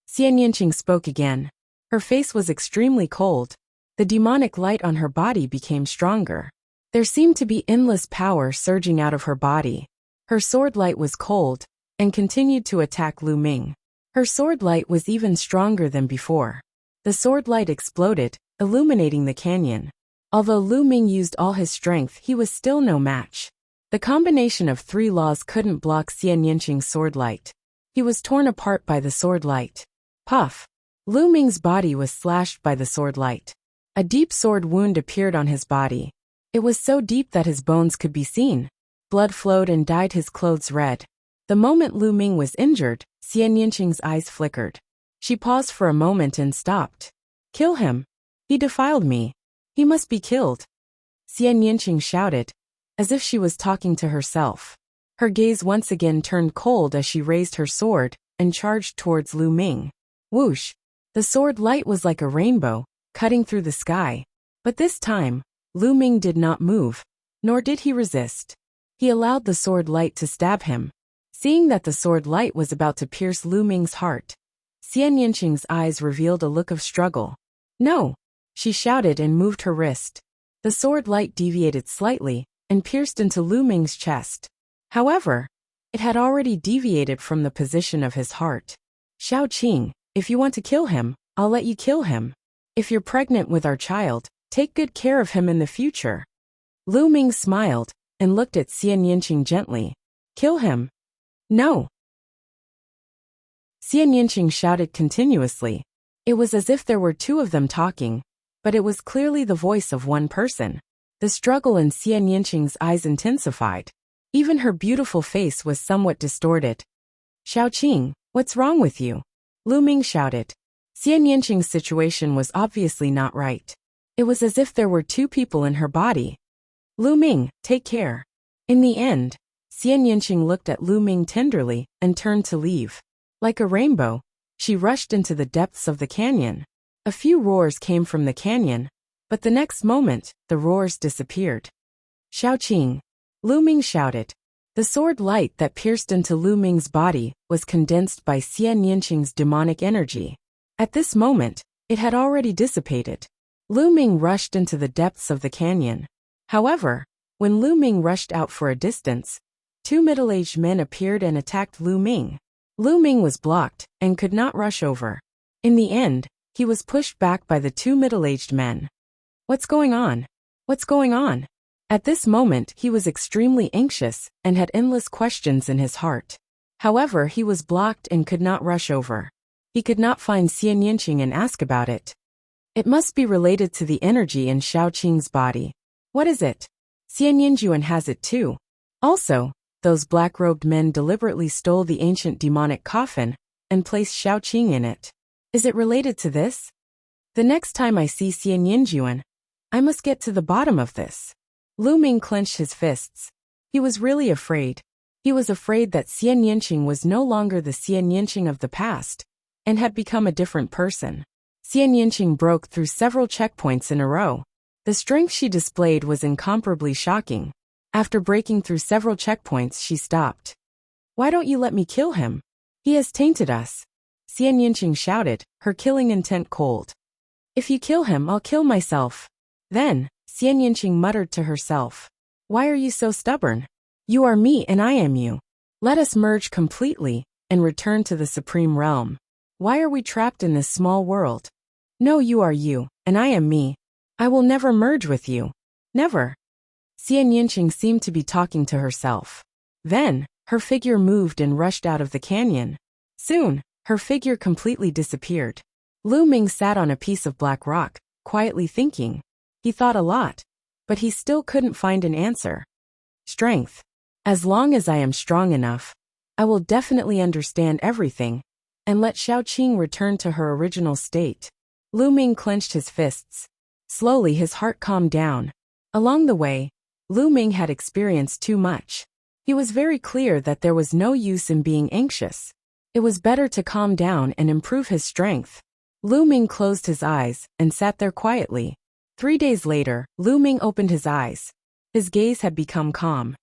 A: Xian Yinqing spoke again. Her face was extremely cold. The demonic light on her body became stronger. There seemed to be endless power surging out of her body. Her sword light was cold, and continued to attack Lu Ming. Her sword light was even stronger than before. The sword light exploded, illuminating the canyon. Although Lu Ming used all his strength, he was still no match. The combination of 3 laws couldn't block Xian Yinqing's sword light. He was torn apart by the sword light. Puff! Lu Ming's body was slashed by the sword light. A deep sword wound appeared on his body. It was so deep that his bones could be seen. Blood flowed and dyed his clothes red. The moment Lu Ming was injured, Xian Yinqing's eyes flickered. She paused for a moment and stopped. Kill him. He defiled me. He must be killed. Xian Yinqing shouted, as if she was talking to herself. Her gaze once again turned cold as she raised her sword and charged towards Lu Ming. Whoosh! The sword light was like a rainbow, cutting through the sky. But this time, Lu Ming did not move, nor did he resist. He allowed the sword light to stab him. Seeing that the sword light was about to pierce Lu Ming's heart, Xian Yinqing's eyes revealed a look of struggle. No! She shouted and moved her wrist. The sword light deviated slightly and pierced into Lu Ming's chest. However, it had already deviated from the position of his heart. Xiao Qing, if you want to kill him, I'll let you kill him. If you're pregnant with our child, take good care of him in the future. Lu Ming smiled and looked at Xian Yinqing gently. Kill him. No. Xian Yinqing shouted continuously. It was as if there were 2 of them talking, but it was clearly the voice of one person. The struggle in Xian Yinqing's eyes intensified. Even her beautiful face was somewhat distorted. Xiao Qing, what's wrong with you? Lu Ming shouted. Xian Yinqing's situation was obviously not right. It was as if there were 2 people in her body. Lu Ming, take care. In the end, Xian Yinqing looked at Lu Ming tenderly and turned to leave. Like a rainbow, she rushed into the depths of the canyon. A few roars came from the canyon, but the next moment, the roars disappeared. Xiao Qing, Lu Ming shouted. The sword light that pierced into Lu Ming's body was condensed by Xian Yinqing's demonic energy. At this moment, it had already dissipated. Lu Ming rushed into the depths of the canyon. However, when Lu Ming rushed out for a distance, 2 middle-aged men appeared and attacked Lu Ming. Lu Ming was blocked and could not rush over. In the end, he was pushed back by the 2 middle-aged men. What's going on? What's going on? At this moment he was extremely anxious and had endless questions in his heart. However, he was blocked and could not rush over. He could not find Xian Yinqing and ask about it. It must be related to the energy in Xiao Qing's body. What is it? Xian Yinjuan has it too. Also, those black-robed men deliberately stole the ancient demonic coffin and placed Xiao Qing in it. Is it related to this? The next time I see Xian Yinjuan, I must get to the bottom of this. Lu Ming clenched his fists. He was really afraid. He was afraid that Xian Yinqing was no longer the Xian Yinqing of the past and had become a different person. Xian Yinqing broke through several checkpoints in a row. The strength she displayed was incomparably shocking. After breaking through several checkpoints, she stopped. Why don't you let me kill him? He has tainted us. Xian Yinqing shouted, her killing intent cold. If you kill him, I'll kill myself. Then, Xian Yinqing muttered to herself. Why are you so stubborn? You are me and I am you. Let us merge completely and return to the supreme realm. Why are we trapped in this small world? No, you are you, and I am me. I will never merge with you. Never. Xian Yinqing seemed to be talking to herself. Then, her figure moved and rushed out of the canyon. Soon, her figure completely disappeared. Lu Ming sat on a piece of black rock, quietly thinking. He thought a lot, but he still couldn't find an answer. Strength. As long as I am strong enough, I will definitely understand everything, and let Xiao Qing return to her original state. Lu Ming clenched his fists. Slowly his heart calmed down. Along the way, Lu Ming had experienced too much. He was very clear that there was no use in being anxious. It was better to calm down and improve his strength. Lu Ming closed his eyes and sat there quietly. 3 days later, Lu Ming opened his eyes. His gaze had become calm.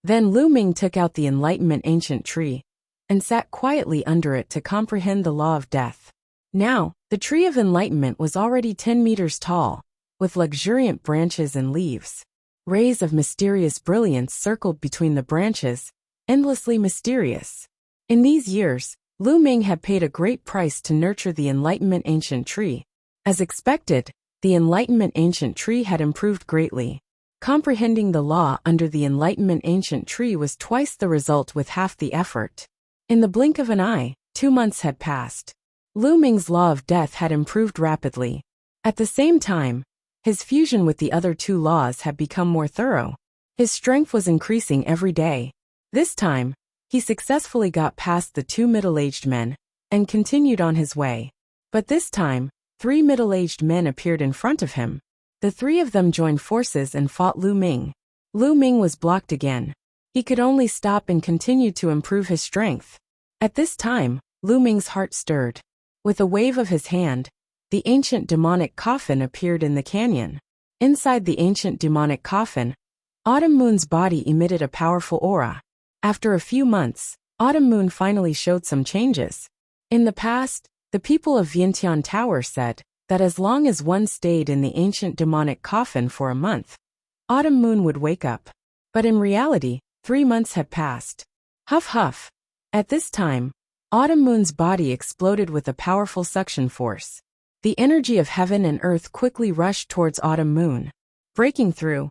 A: Then Lu Ming took out the Enlightenment ancient tree and sat quietly under it to comprehend the law of death. Now, the tree of enlightenment was already 10 meters tall, with luxuriant branches and leaves. Rays of mysterious brilliance circled between the branches endlessly mysterious. In these years, Lu Ming had paid a great price to nurture the Enlightenment Ancient Tree. As expected, the Enlightenment Ancient Tree had improved greatly. Comprehending the law under the Enlightenment Ancient Tree was twice the result with half the effort. In the blink of an eye, 2 months had passed. Lu Ming's law of death had improved rapidly. At the same time, his fusion with the other 2 laws had become more thorough. His strength was increasing every day. This time, he successfully got past the 2 middle-aged men and continued on his way. But this time, 3 middle-aged men appeared in front of him. The 3 of them joined forces and fought Lu Ming. Lu Ming was blocked again. He could only stop and continue to improve his strength. At this time, Lu Ming's heart stirred. With a wave of his hand, the ancient demonic coffin appeared in the canyon. Inside the ancient demonic coffin, Autumn Moon's body emitted a powerful aura. After a few months, Autumn Moon finally showed some changes. In the past, the people of Vientiane Tower said that as long as one stayed in the ancient demonic coffin for a month, Autumn Moon would wake up. But in reality, 3 months had passed. Huff huff. At this time, Autumn Moon's body exploded with a powerful suction force. The energy of heaven and earth quickly rushed towards Autumn Moon, breaking through.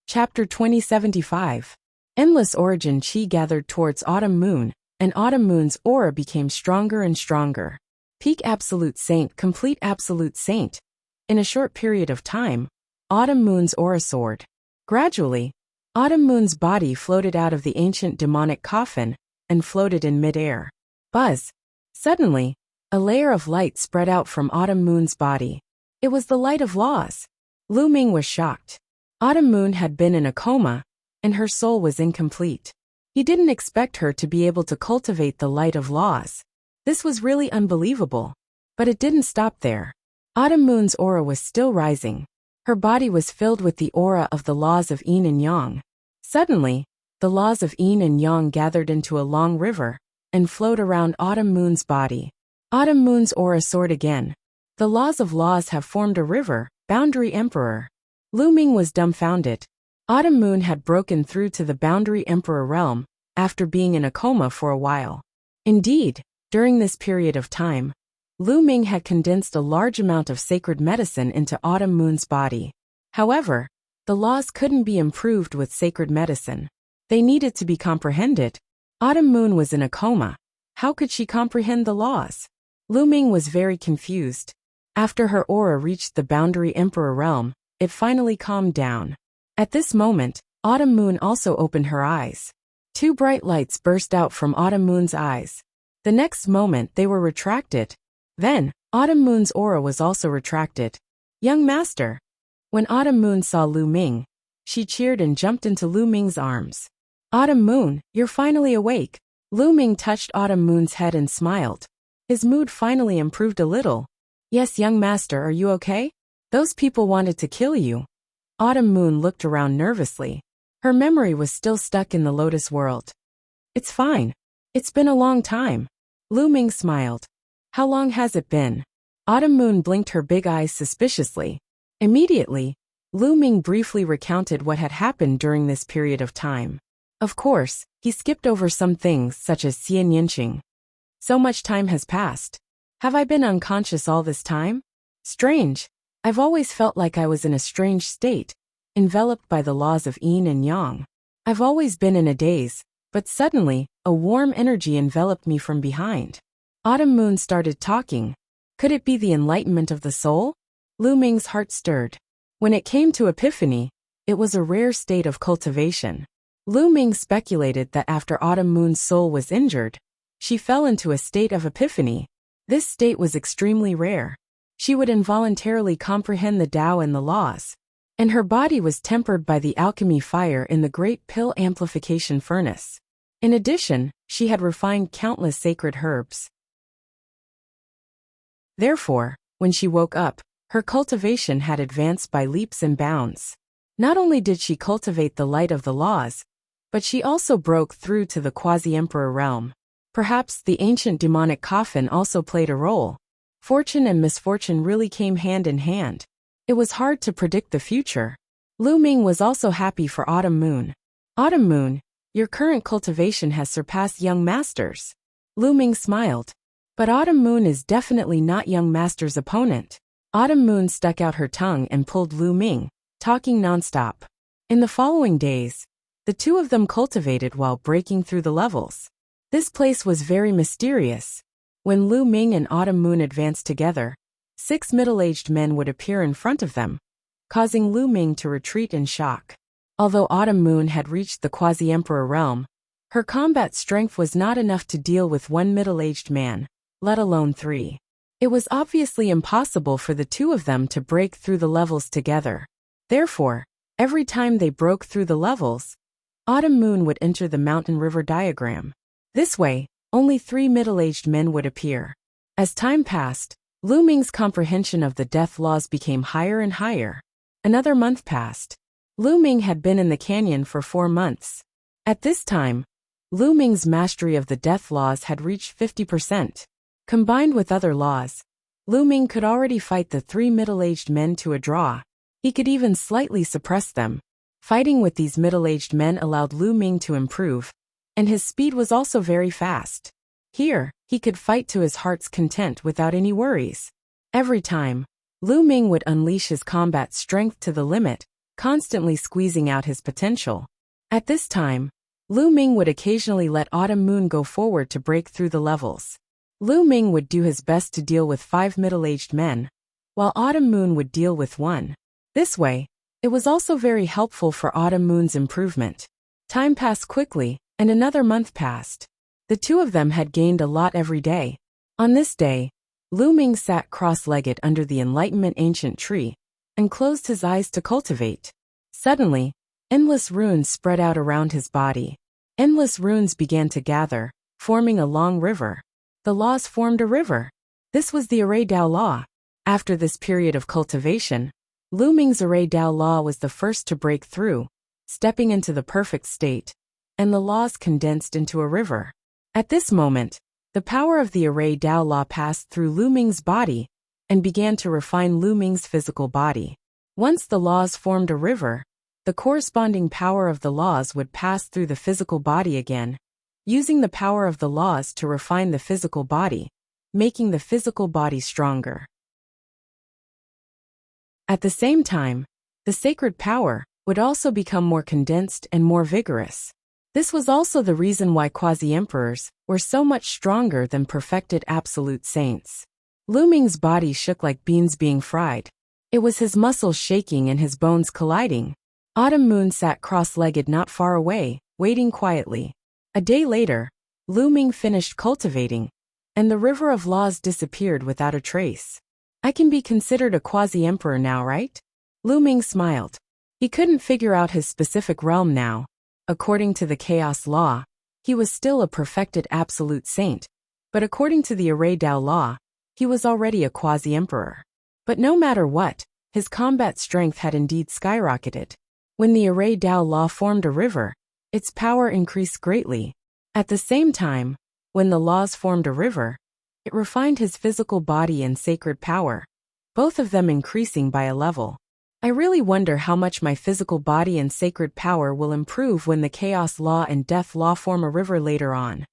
A: Chapter 2075. Endless origin chi gathered towards Autumn Moon, and Autumn Moon's aura became stronger and stronger. Peak Absolute Saint, Complete Absolute Saint. In a short period of time, Autumn Moon's aura soared. Gradually, Autumn Moon's body floated out of the ancient demonic coffin and floated in mid-air. Buzz! Suddenly, a layer of light spread out from Autumn Moon's body. It was the light of laws. Lu Ming was shocked. Autumn Moon had been in a coma, and her soul was incomplete. He didn't expect her to be able to cultivate the light of laws. This was really unbelievable. But it didn't stop there. Autumn Moon's aura was still rising. Her body was filled with the aura of the laws of yin and yang. Suddenly, the laws of yin and yang gathered into a long river and flowed around Autumn Moon's body. Autumn Moon's aura soared again. The laws of laws have formed a river, Boundary Emperor. Lu Ming was dumbfounded. Autumn Moon had broken through to the Boundary Emperor realm after being in a coma for a while. Indeed, during this period of time, Lu Ming had condensed a large amount of sacred medicine into Autumn Moon's body. However, the laws couldn't be improved with sacred medicine. They needed to be comprehended. Autumn Moon was in a coma. How could she comprehend the laws? Lu Ming was very confused. After her aura reached the Boundary Emperor realm, it finally calmed down. At this moment, Autumn Moon also opened her eyes. 2 bright lights burst out from Autumn Moon's eyes. The next moment they were retracted. Then, Autumn Moon's aura was also retracted. Young Master! When Autumn Moon saw Lu Ming, she cheered and jumped into Lu Ming's arms. Autumn Moon, you're finally awake. Lu Ming touched Autumn Moon's head and smiled. His mood finally improved a little. Yes, young master, are you okay? Those people wanted to kill you. Autumn Moon looked around nervously. Her memory was still stuck in the Lotus world. It's fine. It's been a long time. Lu Ming smiled. How long has it been? Autumn Moon blinked her big eyes suspiciously. Immediately, Lu Ming briefly recounted what had happened during this period of time. Of course, he skipped over some things such as Xian Yinqing. So much time has passed. Have I been unconscious all this time? Strange. I've always felt like I was in a strange state, enveloped by the laws of yin and yang. I've always been in a daze, but suddenly, a warm energy enveloped me from behind. Autumn Moon started talking. Could it be the enlightenment of the soul? Lu Ming's heart stirred. When it came to epiphany, it was a rare state of cultivation. Lu Ming speculated that after Autumn Moon's soul was injured, she fell into a state of epiphany. This state was extremely rare. She would involuntarily comprehend the Tao and the laws, and her body was tempered by the alchemy fire in the great pill amplification furnace. In addition, she had refined countless sacred herbs. Therefore, when she woke up, her cultivation had advanced by leaps and bounds. Not only did she cultivate the light of the laws, but she also broke through to the quasi-emperor realm. Perhaps the ancient demonic coffin also played a role. Fortune and misfortune really came hand in hand. It was hard to predict the future. Lu Ming was also happy for Autumn Moon. Autumn Moon, your current cultivation has surpassed young masters. Lu Ming smiled. But Autumn Moon is definitely not young master's opponent. Autumn Moon stuck out her tongue and pulled Lu Ming, talking nonstop. In the following days, the two of them cultivated while breaking through the levels. This place was very mysterious. When Lu Ming and Autumn Moon advanced together, 6 middle-aged men would appear in front of them, causing Lu Ming to retreat in shock. Although Autumn Moon had reached the quasi-emperor realm, her combat strength was not enough to deal with 1 middle-aged man, let alone 3. It was obviously impossible for the two of them to break through the levels together. Therefore, every time they broke through the levels, Autumn Moon would enter the mountain river diagram. This way, only 3 middle-aged men would appear. As time passed, Lu Ming's comprehension of the death laws became higher and higher. Another month passed. Lu Ming had been in the canyon for 4 months. At this time, Lu Ming's mastery of the death laws had reached 50%. Combined with other laws, Lu Ming could already fight the 3 middle-aged men to a draw. He could even slightly suppress them. Fighting with these middle-aged men allowed Lu Ming to improve, and his speed was also very fast. Here, he could fight to his heart's content without any worries. Every time, Lu Ming would unleash his combat strength to the limit, constantly squeezing out his potential. At this time, Lu Ming would occasionally let Autumn Moon go forward to break through the levels. Lu Ming would do his best to deal with 5 middle-aged men, while Autumn Moon would deal with 1. This way, it was also very helpful for Autumn Moon's improvement. Time passed quickly, and another month passed. The two of them had gained a lot every day. On this day, Lu Ming sat cross-legged under the Enlightenment ancient tree and closed his eyes to cultivate. Suddenly, endless runes spread out around his body. Endless runes began to gather, forming a long river. The laws formed a river. This was the Array Dao Law. After this period of cultivation, Lu Ming's Array Dao Law was the first to break through, stepping into the perfect state, and the laws condensed into a river. At this moment, the power of the Array Dao Law passed through Lu Ming's body and began to refine Lu Ming's physical body. Once the laws formed a river, the corresponding power of the laws would pass through the physical body again, using the power of the laws to refine the physical body, making the physical body stronger. At the same time, the sacred power would also become more condensed and more vigorous. This was also the reason why quasi-emperors were so much stronger than perfected absolute saints. Lu Ming's body shook like beans being fried. It was his muscles shaking and his bones colliding. Autumn Moon sat cross-legged not far away, waiting quietly. A day later, Lu Ming finished cultivating, and the river of laws disappeared without a trace. I can be considered a quasi-emperor now, right? Lu Ming smiled. He couldn't figure out his specific realm now. According to the chaos law, he was still a perfected absolute saint, but according to the Array Dao Law, he was already a quasi-emperor. But no matter what, his combat strength had indeed skyrocketed. When the Array Dao Law formed a river, its power increased greatly. At the same time, when the laws formed a river, it refined his physical body and sacred power, both of them increasing by a level. I really wonder how much my physical body and sacred power will improve when the Chaos Law and Death Law form a river later on.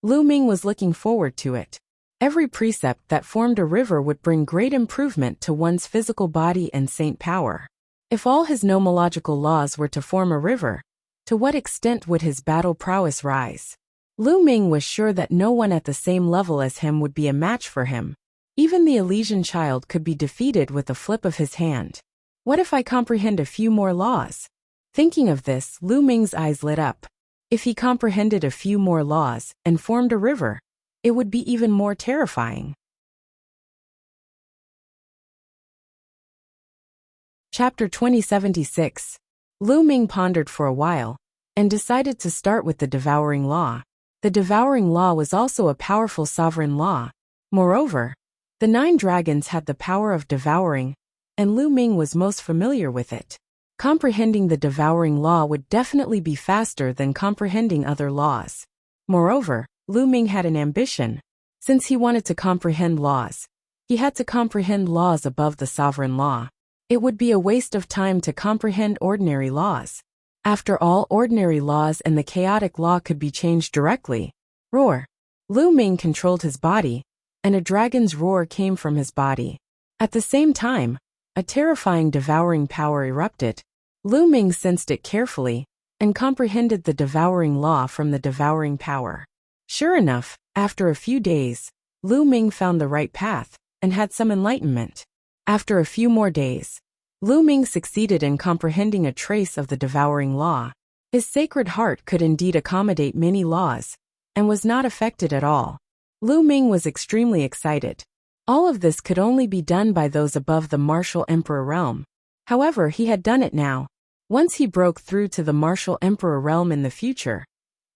A: Lu Ming was looking forward to it. Every precept that formed a river would bring great improvement to one's physical body and saint power. If all his nomological laws were to form a river, to what extent would his battle prowess rise? Lu Ming was sure that no one at the same level as him would be a match for him. Even the Elysian child could be defeated with a flip of his hand. What if I comprehend a few more laws? Thinking of this, Lu Ming's eyes lit up. If he comprehended a few more laws and formed a river, it would be even more terrifying. Chapter 2076. Lu Ming pondered for a while and decided to start with the Devouring Law. The Devouring Law was also a powerful sovereign law. Moreover, the 9 dragons had the power of devouring, and Lu Ming was most familiar with it. Comprehending the Devouring Law would definitely be faster than comprehending other laws. Moreover, Lu Ming had an ambition. Since he wanted to comprehend laws, he had to comprehend laws above the sovereign law. It would be a waste of time to comprehend ordinary laws. After all, ordinary laws and the chaotic law could be changed directly. Roar. Lu Ming controlled his body, and a dragon's roar came from his body. At the same time, a terrifying devouring power erupted. Lu Ming sensed it carefully, and comprehended the devouring law from the devouring power. Sure enough, after a few days, Lu Ming found the right path, and had some enlightenment. After a few more days, Lu Ming succeeded in comprehending a trace of the devouring law. His sacred heart could indeed accommodate many laws, and was not affected at all. Lu Ming was extremely excited. All of this could only be done by those above the martial emperor realm. However, he had done it now. Once he broke through to the martial emperor realm in the future,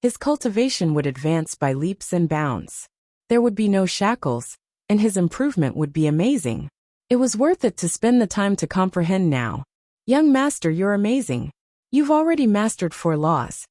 A: his cultivation would advance by leaps and bounds. There would be no shackles, and his improvement would be amazing. It was worth it to spend the time to comprehend now. Young master, you're amazing. You've already mastered 4 laws.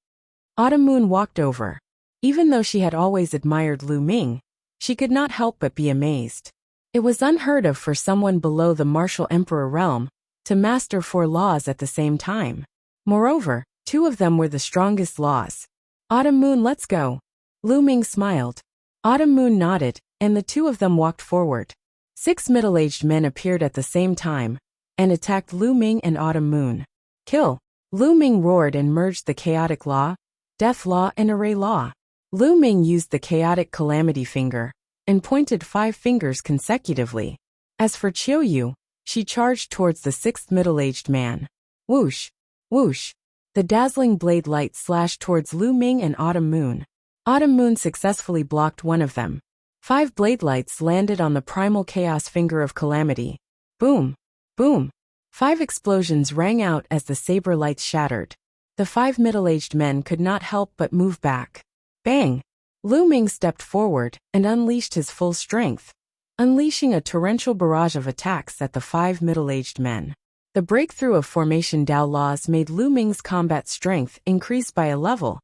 A: Autumn Moon walked over. Even though she had always admired Lu Ming, she could not help but be amazed. It was unheard of for someone below the martial emperor realm to master 4 laws at the same time. Moreover, 2 of them were the strongest laws. Autumn Moon, let's go. Lu Ming smiled. Autumn Moon nodded, and the 2 of them walked forward. 6 middle-aged men appeared at the same time, and attacked Lu Ming and Autumn Moon. Kill! Lu Ming roared and merged the chaotic law, death law, and array law. Lu Ming used the chaotic calamity finger, and pointed 5 fingers consecutively. As for Qiuyu, she charged towards the 6th middle-aged man. Whoosh! Whoosh! The dazzling blade light slashed towards Lu Ming and Autumn Moon. Autumn Moon successfully blocked one of them. 5 blade lights landed on the primal chaos finger of calamity. Boom! Boom! 5 explosions rang out as the saber lights shattered. The 5 middle-aged men could not help but move back. Bang! Lu Ming stepped forward and unleashed his full strength, unleashing a torrential barrage of attacks at the 5 middle-aged men. The breakthrough of formation Dao laws made Lu Ming's combat strength increase by a level,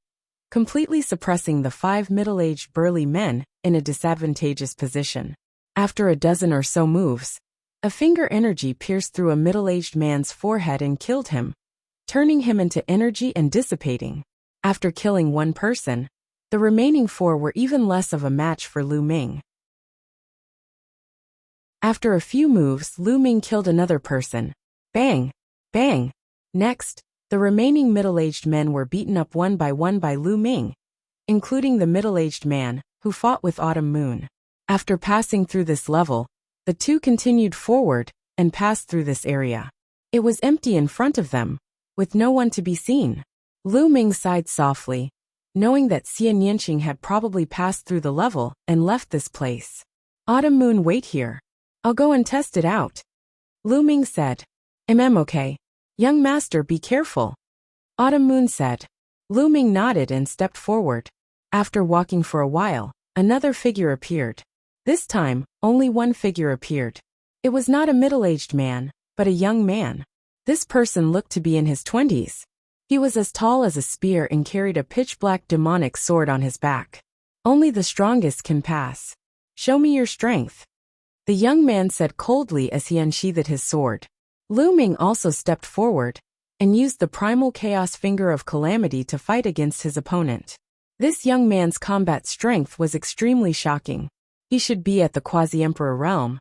A: completely suppressing the 5 middle-aged burly men in a disadvantageous position. After a dozen or so moves, a finger energy pierced through a middle-aged man's forehead and killed him, turning him into energy and dissipating. After killing one person, the remaining 4 were even less of a match for Lu Ming. After a few moves, Lu Ming killed another person. Bang! Bang! Next, the remaining middle-aged men were beaten up one by Lu Ming, including the middle-aged man, who fought with Autumn Moon. After passing through this level, the 2 continued forward and passed through this area. It was empty in front of them, with no one to be seen. Lu Ming sighed softly, knowing that Xie Nianqing had probably passed through the level and left this place. Autumn Moon, wait here. I'll go and test it out. Lu Ming said. Okay. Young master, be careful. Autumn Moon said. Lu Ming nodded and stepped forward. After walking for a while, another figure appeared. This time, only one figure appeared. It was not a middle-aged man, but a young man. This person looked to be in his 20s. He was as tall as a spear and carried a pitch-black demonic sword on his back. Only the strongest can pass. Show me your strength. The young man said coldly as he unsheathed his sword. Lu Ming also stepped forward, and used the primal chaos finger of calamity to fight against his opponent. This young man's combat strength was extremely shocking. He should be at the quasi-emperor realm,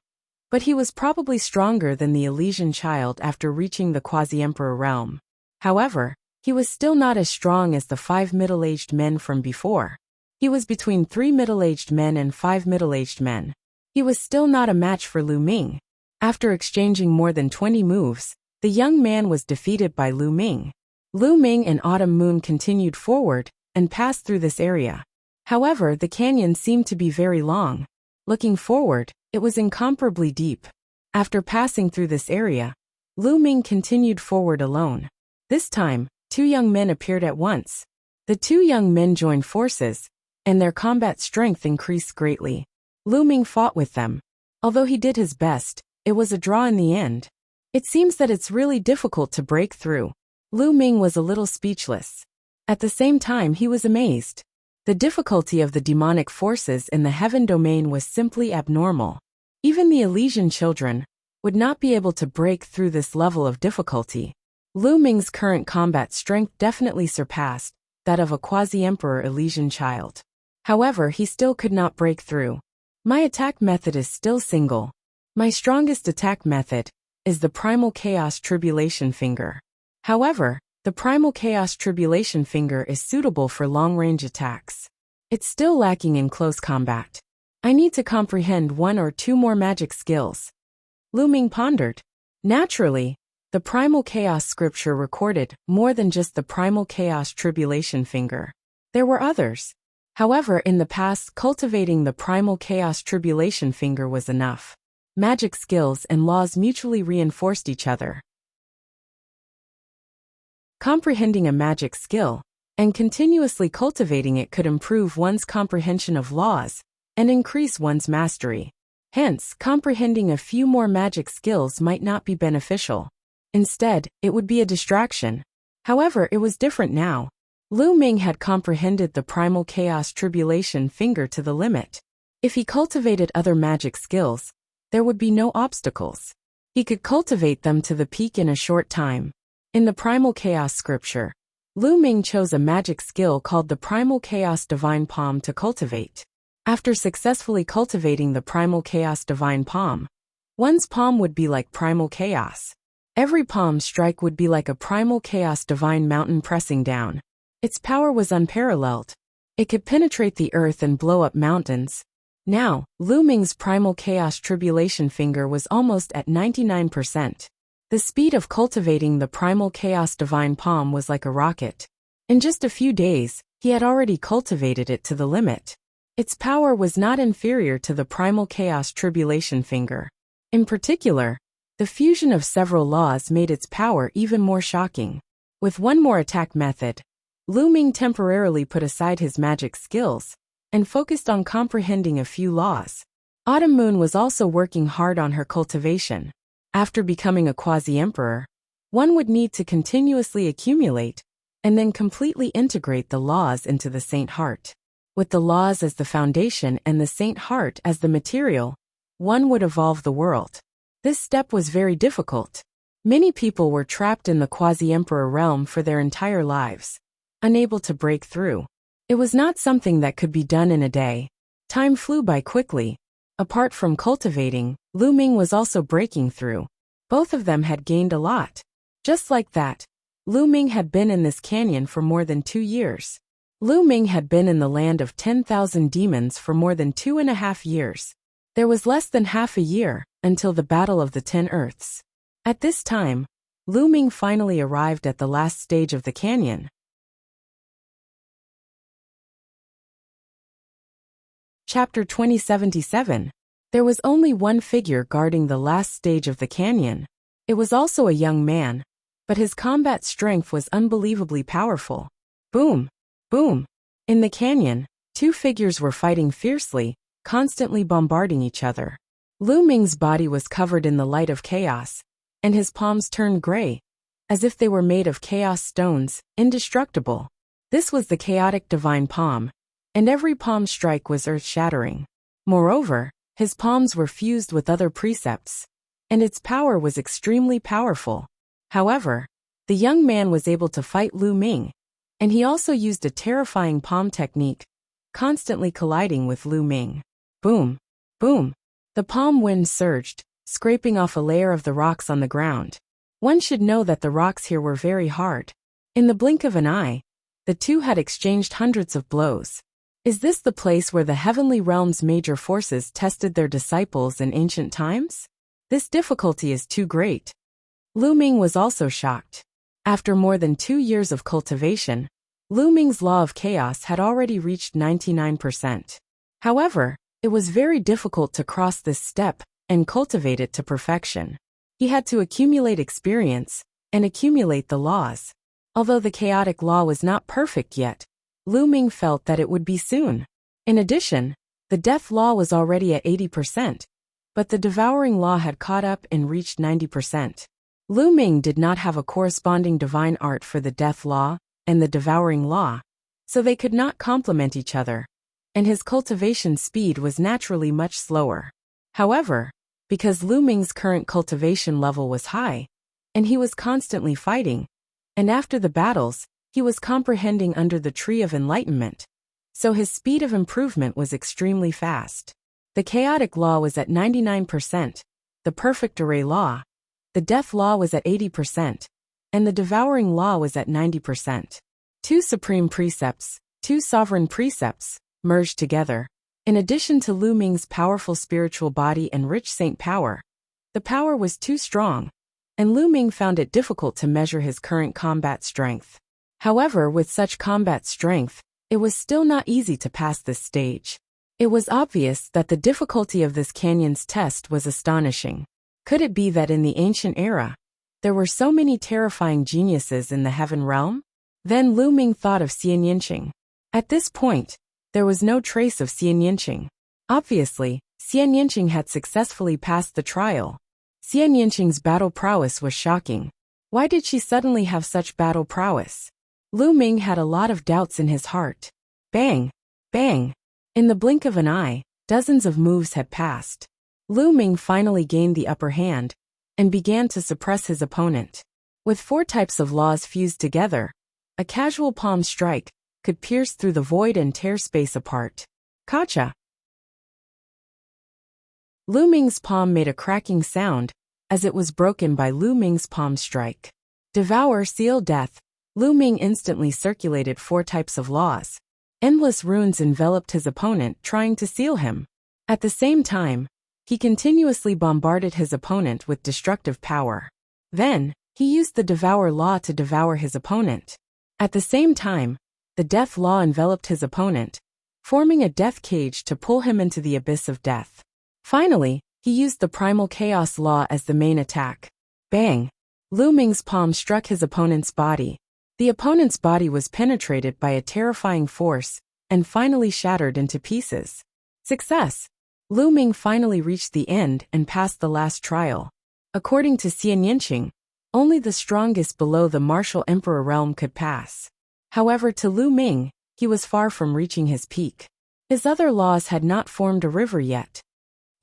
A: but he was probably stronger than the Elysian child after reaching the quasi-emperor realm. However, he was still not as strong as the 5 middle-aged men from before. He was between 3 middle-aged men and 5 middle-aged men. He was still not a match for Lu Ming. After exchanging more than 20 moves, the young man was defeated by Lu Ming. Lu Ming and Autumn Moon continued forward and passed through this area. However, the canyon seemed to be very long. Looking forward, it was incomparably deep. After passing through this area, Lu Ming continued forward alone. This time, 2 young men appeared at once. The 2 young men joined forces, and their combat strength increased greatly. Lu Ming fought with them. Although he did his best, it was a draw in the end. It seems that it's really difficult to break through. Lu Ming was a little speechless. At the same time, he was amazed. The difficulty of the demonic forces in the heaven domain was simply abnormal. Even the Elysian children, would not be able to break through this level of difficulty. Lu Ming's current combat strength definitely surpassed that of a quasi-emperor Elysian child. However, he still could not break through. My attack method is still single. My strongest attack method is the Primal Chaos Tribulation Finger. However, the Primal Chaos Tribulation Finger is suitable for long-range attacks. It's still lacking in close combat. I need to comprehend one or two more magic skills. Lu Ming pondered. Naturally, the Primal Chaos scripture recorded more than just the Primal Chaos Tribulation Finger. There were others. However, in the past, cultivating the Primal Chaos Tribulation Finger was enough. Magic skills and laws mutually reinforced each other. Comprehending a magic skill and continuously cultivating it could improve one's comprehension of laws and increase one's mastery. Hence, comprehending a few more magic skills might not be beneficial. Instead, it would be a distraction. However, it was different now. Lu Ming had comprehended the Primal Chaos Tribulation Finger to the limit. If he cultivated other magic skills, there would be no obstacles. He could cultivate them to the peak in a short time. In the Primal Chaos scripture, Lu Ming chose a magic skill called the Primal Chaos Divine Palm to cultivate. After successfully cultivating the Primal Chaos Divine Palm, one's palm would be like Primal Chaos. Every palm strike would be like a Primal Chaos Divine Mountain pressing down. Its power was unparalleled. It could penetrate the earth and blow up mountains. Now, Lu Ming's Primal Chaos Tribulation Finger was almost at 99%. The speed of cultivating the Primal Chaos Divine Palm was like a rocket. In just a few days, he had already cultivated it to the limit. Its power was not inferior to the Primal Chaos Tribulation Finger. In particular, the fusion of several laws made its power even more shocking. With one more attack method, Lu Ming temporarily put aside his magic skills and focused on comprehending a few laws. Autumn Moon was also working hard on her cultivation. After becoming a quasi-emperor, one would need to continuously accumulate and then completely integrate the laws into the Saint Heart. With the laws as the foundation and the Saint Heart as the material, one would evolve the world. This step was very difficult. Many people were trapped in the quasi-emperor realm for their entire lives, unable to break through. It was not something that could be done in a day. Time flew by quickly. Apart from cultivating, Lu Ming was also breaking through. Both of them had gained a lot. Just like that, Lu Ming had been in this canyon for more than 2 years. Lu Ming had been in the land of 10,000 demons for more than 2.5 years. There was less than half a year until the Battle of the 10 Earths. At this time, Lu Ming finally arrived at the last stage of the canyon. Chapter 2077. There was only one figure guarding the last stage of the canyon. It was also a young man, but his combat strength was unbelievably powerful. Boom! Boom! In the canyon, two figures were fighting fiercely, constantly bombarding each other. Lu Ming's body was covered in the light of chaos, and his palms turned gray, as if they were made of chaos stones, indestructible. This was the chaotic divine palm, and every palm strike was earth-shattering. Moreover, his palms were fused with other precepts, and its power was extremely powerful. However, the young man was able to fight Lu Ming, and he also used a terrifying palm technique, constantly colliding with Lu Ming. Boom! Boom! The palm wind surged, scraping off a layer of the rocks on the ground. One should know that the rocks here were very hard. In the blink of an eye, the two had exchanged hundreds of blows. Is this the place where the heavenly realm's major forces tested their disciples in ancient times? This difficulty is too great. Lu Ming was also shocked. After more than 2 years of cultivation, Lu Ming's law of chaos had already reached 99%. However, it was very difficult to cross this step and cultivate it to perfection. He had to accumulate experience and accumulate the laws. Although the chaotic law was not perfect yet, Lu Ming felt that it would be soon. In addition, the death law was already at 80%, but the devouring law had caught up and reached 90%. Lu Ming did not have a corresponding divine art for the death law and the devouring law, so they could not complement each other, and his cultivation speed was naturally much slower. However, because Lu Ming's current cultivation level was high, and he was constantly fighting, and after the battles, he was comprehending under the Tree of Enlightenment, so his speed of improvement was extremely fast. The chaotic law was at 99%, the perfect array law, the death law was at 80%, and the devouring law was at 90%. Two supreme precepts, two sovereign precepts, merged together. In addition to Lu Ming's powerful spiritual body and rich saint power, the power was too strong, and Lu Ming found it difficult to measure his current combat strength. However, with such combat strength, it was still not easy to pass this stage. It was obvious that the difficulty of this canyon's test was astonishing. Could it be that in the ancient era, there were so many terrifying geniuses in the heaven realm? Then Lu Ming thought of Xian Yinqing. At this point, there was no trace of Xian Yinqing. Obviously, Xian Yinqing had successfully passed the trial. Xian Yinqing's battle prowess was shocking. Why did she suddenly have such battle prowess? Lu Ming had a lot of doubts in his heart. Bang! Bang! In the blink of an eye, dozens of moves had passed. Lu Ming finally gained the upper hand and began to suppress his opponent. With 4 types of laws fused together, a casual palm strike could pierce through the void and tear space apart. Kacha! Lu Ming's palm made a cracking sound as it was broken by Lu Ming's palm strike. Devour, seal, death. Lu Ming instantly circulated 4 types of laws. Endless runes enveloped his opponent, trying to seal him. At the same time, he continuously bombarded his opponent with destructive power. Then, he used the Devour Law to devour his opponent. At the same time, the Death Law enveloped his opponent, forming a death cage to pull him into the abyss of death. Finally, he used the Primal Chaos Law as the main attack. Bang! Lu Ming's palm struck his opponent's body. The opponent's body was penetrated by a terrifying force and finally shattered into pieces. Success! Lu Ming finally reached the end and passed the last trial. According to Xian Yinqing, only the strongest below the martial emperor realm could pass. However, to Lu Ming, he was far from reaching his peak. His other laws had not formed a river yet.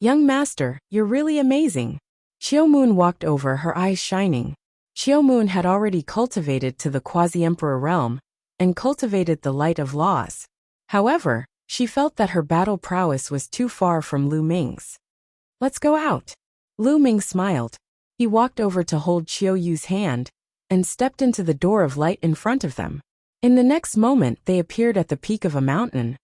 A: Young master, you're really amazing. Qiu Moon walked over, her eyes shining. Qiu Moon had already cultivated to the quasi-emperor realm and cultivated the light of laws. However, she felt that her battle prowess was too far from Lu Ming's. Let's go out. Lu Ming smiled. He walked over to hold Qiu Yu's hand and stepped into the door of light in front of them. In the next moment, they appeared at the peak of a mountain.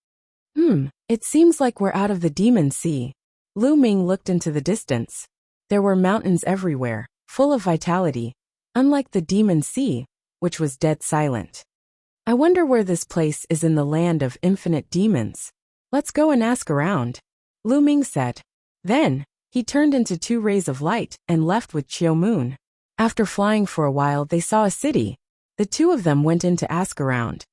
A: It seems like we're out of the Demon Sea. Lu Ming looked into the distance. There were mountains everywhere, full of vitality, unlike the Demon Sea, which was dead silent. I wonder where this place is in the land of infinite demons. Let's go and ask around, Lu Ming said. Then, he turned into 2 rays of light and left with Qiu Moon. After flying for a while, they saw a city. The 2 of them went in to ask around.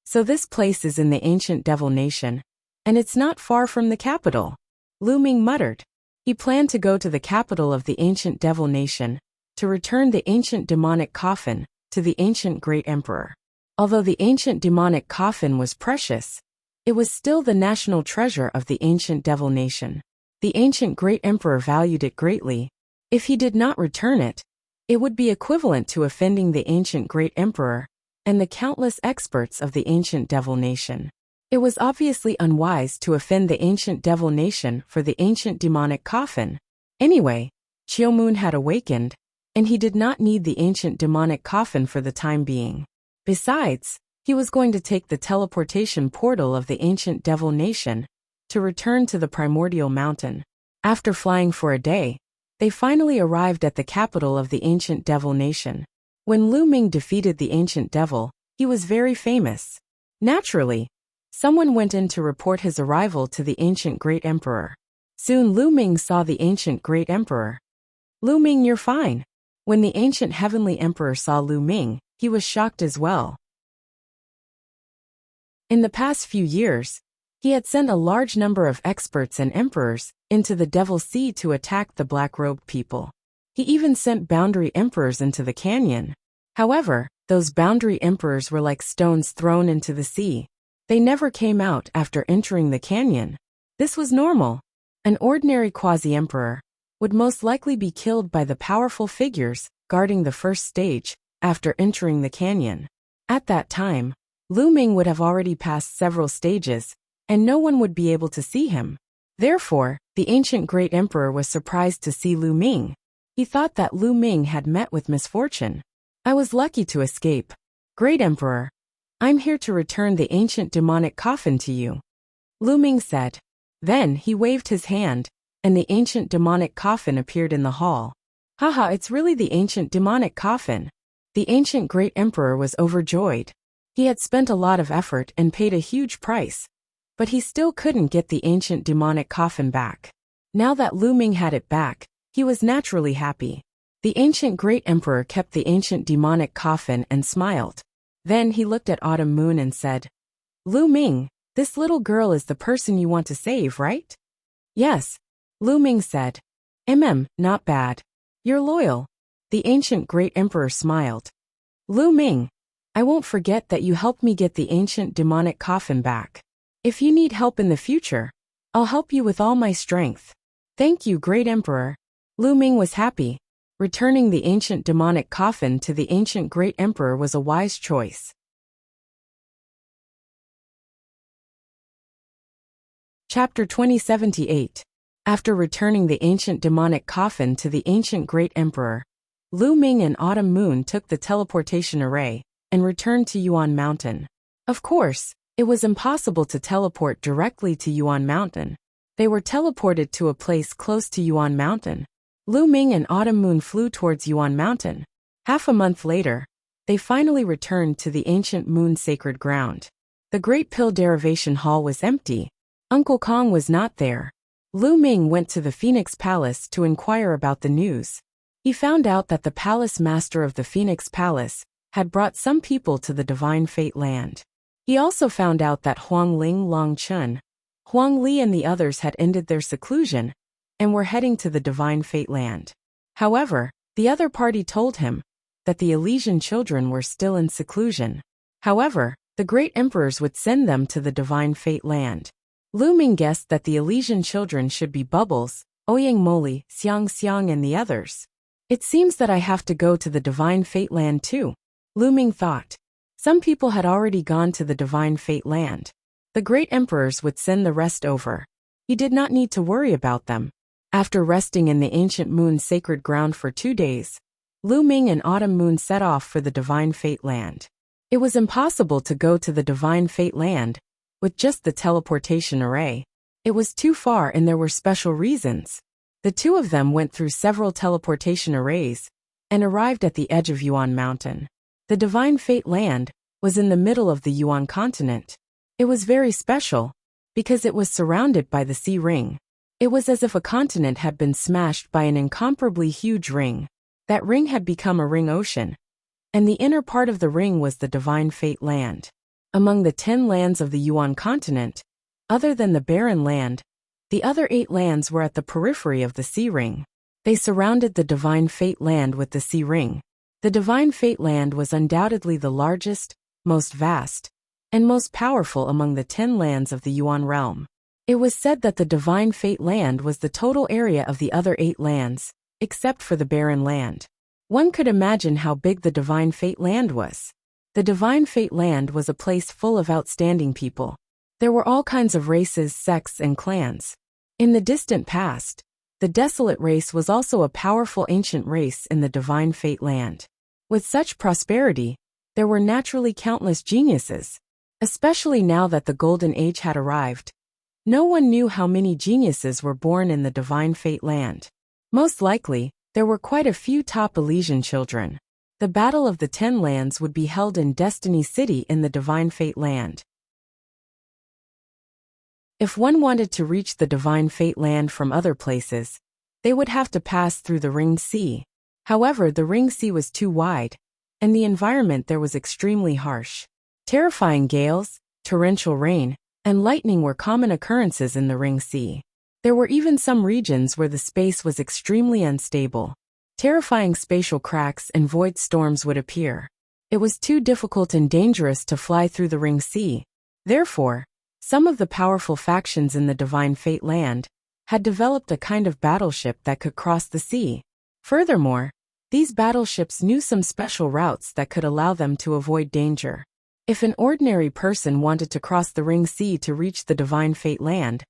A: So this place is in the ancient Devil Nation, and it's not far from the capital, Lu Ming muttered. He planned to go to the capital of the ancient Devil Nation to return the ancient demonic coffin to the ancient great emperor. Although the ancient demonic coffin was precious, it was still the national treasure of the ancient Devil Nation. The ancient great emperor valued it greatly. If he did not return it, it would be equivalent to offending the ancient great emperor and the countless experts of the ancient Devil Nation. It was obviously unwise to offend the ancient Devil Nation for the ancient demonic coffin. Anyway, Qiu Moon had awakened, and he did not need the ancient demonic coffin for the time being. Besides, he was going to take the teleportation portal of the ancient Devil Nation to return to the primordial mountain. After flying for a day, they finally arrived at the capital of the ancient Devil Nation. When Lu Ming defeated the ancient devil, he was very famous. Naturally, someone went in to report his arrival to the ancient great emperor. Soon Lu Ming saw the ancient great emperor. Lu Ming, you're fine. When the ancient heavenly emperor saw Lu Ming, he was shocked as well. In the past few years, he had sent a large number of experts and emperors into the Devil Sea to attack the black-robed people. He even sent boundary emperors into the canyon. However, those boundary emperors were like stones thrown into the sea. They never came out after entering the canyon. This was normal. An ordinary quasi-emperor would most likely be killed by the powerful figures guarding the first stage after entering the canyon. At that time, Lu Ming would have already passed several stages, and no one would be able to see him. Therefore, the ancient great emperor was surprised to see Lu Ming. He thought that Lu Ming had met with misfortune. I was lucky to escape. Great Emperor, I'm here to return the ancient demonic coffin to you, Lu Ming said. Then he waved his hand, and the ancient demonic coffin appeared in the hall. Haha, it's really the ancient demonic coffin. The ancient great emperor was overjoyed. He had spent a lot of effort and paid a huge price, but he still couldn't get the ancient demonic coffin back. Now that Lu Ming had it back, he was naturally happy. The ancient great emperor kept the ancient demonic coffin and smiled. Then he looked at Autumn Moon and said, Lu Ming, this little girl is the person you want to save, right? Yes, Lu Ming said. Not bad. You're loyal. The ancient great emperor smiled. Lu Ming, I won't forget that you helped me get the ancient demonic coffin back. If you need help in the future, I'll help you with all my strength. Thank you, great emperor. Lu Ming was happy. Returning the ancient demonic coffin to the ancient great emperor was a wise choice. Chapter 2078. After returning the ancient demonic coffin to the ancient great emperor, Lu Ming and Autumn Moon took the teleportation array and returned to Yuan Mountain. Of course, it was impossible to teleport directly to Yuan Mountain. They were teleported to a place close to Yuan Mountain. Lu Ming and Autumn Moon flew towards Yuan Mountain. Half a month later, they finally returned to the ancient moon sacred ground. The Great Pill Derivation Hall was empty. Uncle Kong was not there. Lu Ming went to the Phoenix Palace to inquire about the news. He found out that the palace master of the Phoenix Palace had brought some people to the Divine Fate Land. He also found out that Huang Ling, Long Chun, Huang Li and the others had ended their seclusion and were heading to the Divine Fate Land. However, the other party told him that the Elysian children were still in seclusion. However, the great emperors would send them to the Divine Fate Land. Lu Ming guessed that the Elysian children should be Bubbles, Ouyang Moli, Xiang Xiang and the others. It seems that I have to go to the Divine Fate Land too, Lu Ming thought. Some people had already gone to the Divine Fate Land. The great emperors would send the rest over. He did not need to worry about them. After resting in the ancient moon's sacred ground for 2 days, Lu Ming and Autumn Moon set off for the Divine Fate Land. It was impossible to go to the Divine Fate Land with just the teleportation array. It was too far and there were special reasons. The two of them went through several teleportation arrays and arrived at the edge of Yuan Mountain. The Divine Fate Land was in the middle of the Yuan continent. It was very special because it was surrounded by the sea ring. It was as if a continent had been smashed by an incomparably huge ring. That ring had become a ring ocean, and the inner part of the ring was the Divine Fate Land. Among the 10 lands of the Yuan continent, other than the Barren Land, the other 8 lands were at the periphery of the sea ring. They surrounded the Divine Fate Land with the sea ring. The Divine Fate Land was undoubtedly the largest, most vast, and most powerful among the 10 lands of the Yuan realm. It was said that the Divine Fate Land was the total area of the other 8 lands, except for the Barren Land. One could imagine how big the Divine Fate Land was. The Divine Fate Land was a place full of outstanding people. There were all kinds of races, sects, and clans. In the distant past, the Desolate race was also a powerful ancient race in the Divine Fate Land. With such prosperity, there were naturally countless geniuses. Especially now that the Golden Age had arrived, no one knew how many geniuses were born in the Divine Fate Land. Most likely, there were quite a few top Elysian children. The Battle of the 10 Lands would be held in Destiny City in the Divine Fate Land. If one wanted to reach the Divine Fate Land from other places, they would have to pass through the Ringed Sea. However, the Ringed Sea was too wide, and the environment there was extremely harsh. Terrifying gales, torrential rain, and lightning were common occurrences in the Ringed Sea. There were even some regions where the space was extremely unstable. Terrifying spatial cracks and void storms would appear. It was too difficult and dangerous to fly through the Ringed Sea. Therefore, some of the powerful factions in the Divine Fate Land had developed a kind of battleship that could cross the sea. Furthermore, these battleships knew some special routes that could allow them to avoid danger. If an ordinary person wanted to cross the Ring Sea to reach the Divine Fate Land,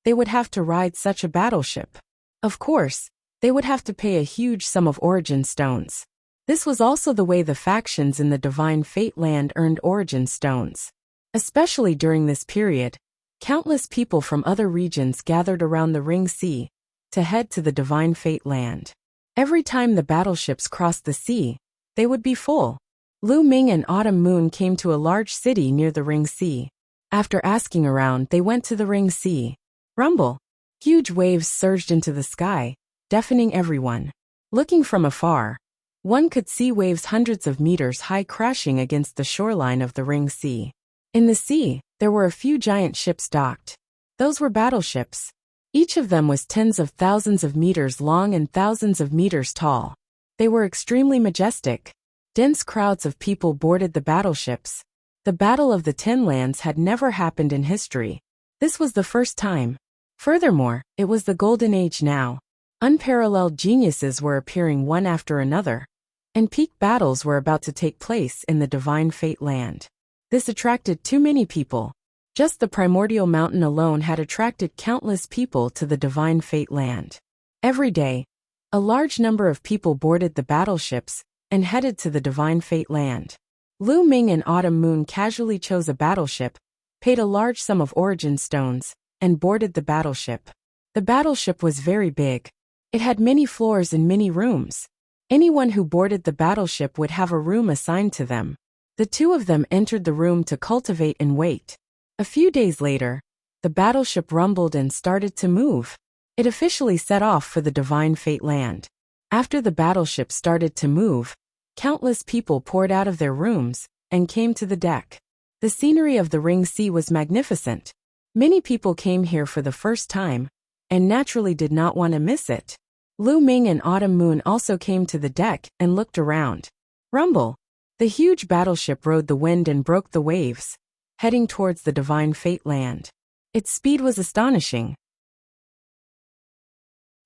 A: they would have to ride such a battleship. Of course, they would have to pay a huge sum of origin stones. This was also the way the factions in the Divine Fate Land earned origin stones. Especially during this period, countless people from other regions gathered around the Ring Sea to head to the Divine Fate Land. Every time the battleships crossed the sea, they would be full. Lu Ming and Autumn Moon came to a large city near the Ring Sea. After asking around, they went to the Ring Sea. Rumble! Huge waves surged into the sky, deafening everyone. Looking from afar, one could see waves hundreds of meters high crashing against the shoreline of the Ring Sea. In the sea, there were a few giant ships docked. Those were battleships. Each of them was tens of thousands of meters long and thousands of meters tall. They were extremely majestic. Dense crowds of people boarded the battleships. The Battle of the Ten Lands had never happened in history. This was the first time. Furthermore, it was the Golden Age now. Unparalleled geniuses were appearing one after another, and peak battles were about to take place in the Divine Fate Land. This attracted too many people. Just the primordial mountain alone had attracted countless people to the Divine Fate Land. Every day, a large number of people boarded the battleships and headed to the Divine Fate Land. Lu Ming and Autumn Moon casually chose a battleship, paid a large sum of origin stones, and boarded the battleship. The battleship was very big. It had many floors and many rooms. Anyone who boarded the battleship would have a room assigned to them. The two of them entered the room to cultivate and wait. A few days later, the battleship rumbled and started to move. It officially set off for the Divine Fate Land. After the battleship started to move, countless people poured out of their rooms and came to the deck. The scenery of the Ring Sea was magnificent. Many people came here for the first time, and naturally did not want to miss it. Lu Ming and Autumn Moon also came to the deck and looked around. Rumble! The huge battleship rode the wind and broke the waves, heading towards the Divine Fate Land. Its speed was astonishing.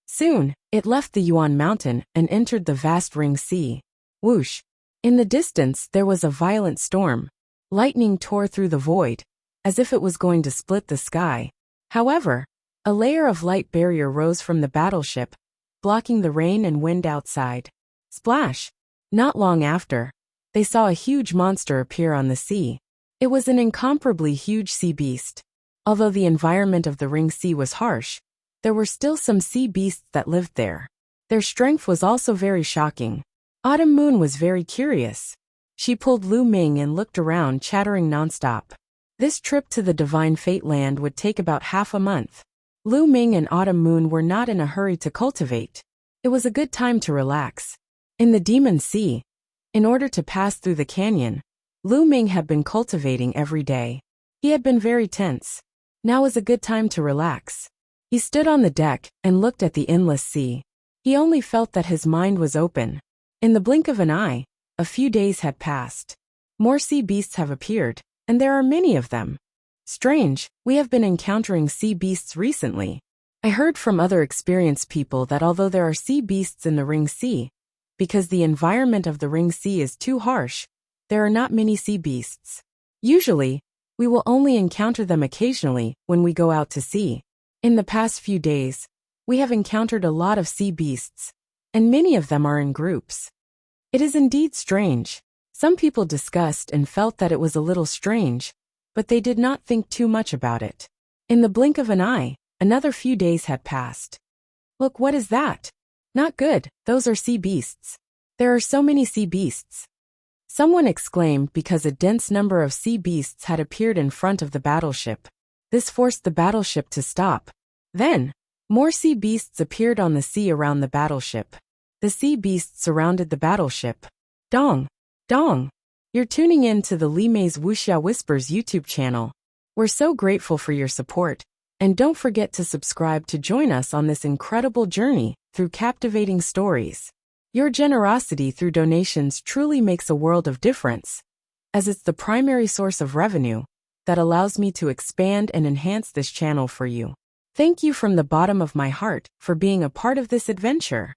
A: Soon, it left the Yuan Mountain and entered the vast Ring Sea. Whoosh! In the distance there was a violent storm. Lightning tore through the void, as if it was going to split the sky. However, a layer of light barrier rose from the battleship, blocking the rain and wind outside. Splash! Not long after, they saw a huge monster appear on the sea. It was an incomparably huge sea beast. Although the environment of the Ring Sea was harsh, there were still some sea beasts that lived there. Their strength was also very shocking. Autumn Moon was very curious. She pulled Lu Ming and looked around, chattering nonstop. This trip to the Divine Fate Land would take about half a month. Lu Ming and Autumn Moon were not in a hurry to cultivate. It was a good time to relax. In the Demon Sea, in order to pass through the canyon, Lu Ming had been cultivating every day. He had been very tense. Now was a good time to relax. He stood on the deck and looked at the endless sea. He only felt that his mind was open. In the blink of an eye, a few days had passed. More sea beasts have appeared, and there are many of them. Strange, we have been encountering sea beasts recently. I heard from other experienced people that although there are sea beasts in the Ring Sea, because the environment of the Ring Sea is too harsh, there are not many sea beasts. Usually, we will only encounter them occasionally when we go out to sea. In the past few days, we have encountered a lot of sea beasts, and many of them are in groups. It is indeed strange. Some people discussed and felt that it was a little strange, but they did not think too much about it. In the blink of an eye, another few days had passed. Look, what is that? Not good, those are sea beasts. There are so many sea beasts. Someone exclaimed because a dense number of sea beasts had appeared in front of the battleship. This forced the battleship to stop. Then, more sea beasts appeared on the sea around the battleship. The sea beasts surrounded the battleship. Dong! Dong! You're tuning in to the Li Mei's Wuxia Whispers YouTube channel. We're so grateful for your support, and don't forget to subscribe to join us on this incredible journey through captivating stories. Your generosity through donations truly makes a world of difference, as it's the primary source of revenue that allows me to expand and enhance this channel for you. Thank you from the bottom of my heart for being a part of this adventure.